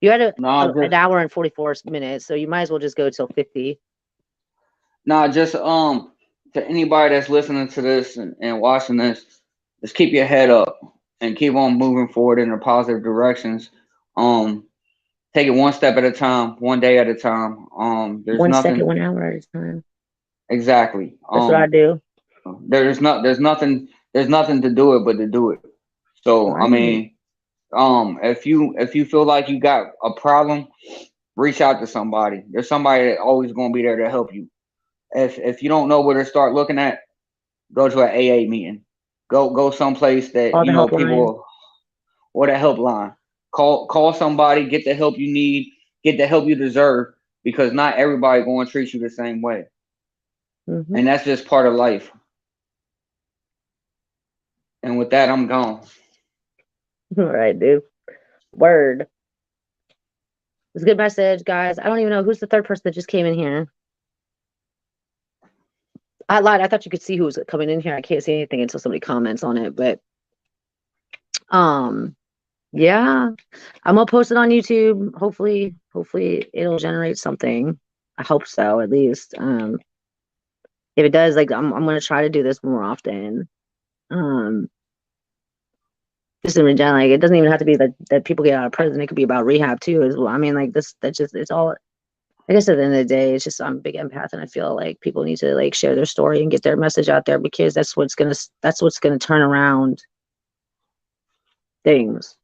[SPEAKER 1] You had an hour and 44 minutes, so you might as well just go till 50.
[SPEAKER 3] Just to anybody that's listening to this and watching this, just keep your head up and keep on moving forward in the positive directions.
[SPEAKER 2] Take it one step at a time, one day at a time. There's
[SPEAKER 1] 1 second,
[SPEAKER 2] nothing
[SPEAKER 1] 1 hour at a time.
[SPEAKER 2] exactly.
[SPEAKER 1] That's what I do.
[SPEAKER 2] There's nothing to do it but to do it. So I
[SPEAKER 1] Right.
[SPEAKER 2] mean, if you feel like you got a problem, reach out to somebody. There's somebody that always gonna be there to help you. If you don't know where to start looking at, go to an AA meeting. Go someplace that
[SPEAKER 1] All the helplines.
[SPEAKER 2] people, or the helpline. Call somebody, get the help you need, get the help you deserve, because not everybody going to treat you the same way,
[SPEAKER 1] Mm-hmm.
[SPEAKER 2] and that's just part of life. And with that, I'm gone.
[SPEAKER 1] All right, dude. Word. It's a good message, guys. I don't even know who's the third person that just came in here. I lied. I thought you could see who was coming in here. I can't see anything until somebody comments on it. But yeah, I'm gonna post it on YouTube. Hopefully it'll generate something. I hope so, at least. If it does, like I'm gonna try to do this more often. Just in general, like it doesn't even have to be that people get out of prison. It could be about rehab too, as well. I mean, like this, that just it's all. I guess at the end of the day, it's just I'm a big empath, and I feel like people need to like share their story and get their message out there, because that's what's gonna turn around things.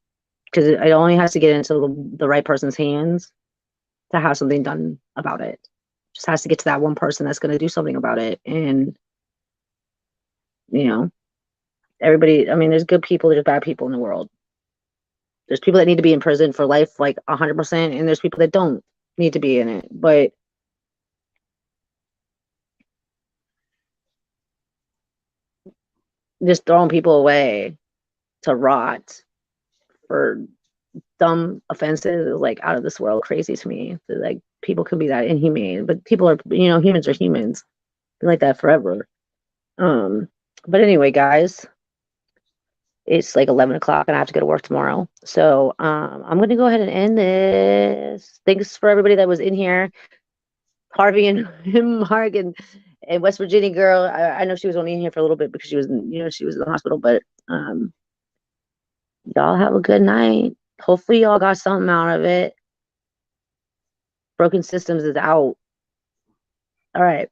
[SPEAKER 1] Because it only has to get into the right person's hands to have something done about it. Just has to get to that one person that's gonna do something about it, and you know, everybody. I mean, there's good people, there's bad people in the world. There's people that need to be in prison for life, like 100%, and there's people that don't need to be in it, but just throwing people away to rot for dumb offenses is like out of this world crazy to me. Like people can be that inhumane, but people are, humans are humans. Been like that forever. But anyway, guys, it's like 11 o'clock and I have to go to work tomorrow. So I'm gonna go ahead and end this. Thanks for everybody that was in here. Harvey and Mark and West Virginia girl. I know she was only in here for a little bit because she was she was in the hospital, but y'all have a good night. Hopefully y'all got something out of it. Broken Systems is out. All right.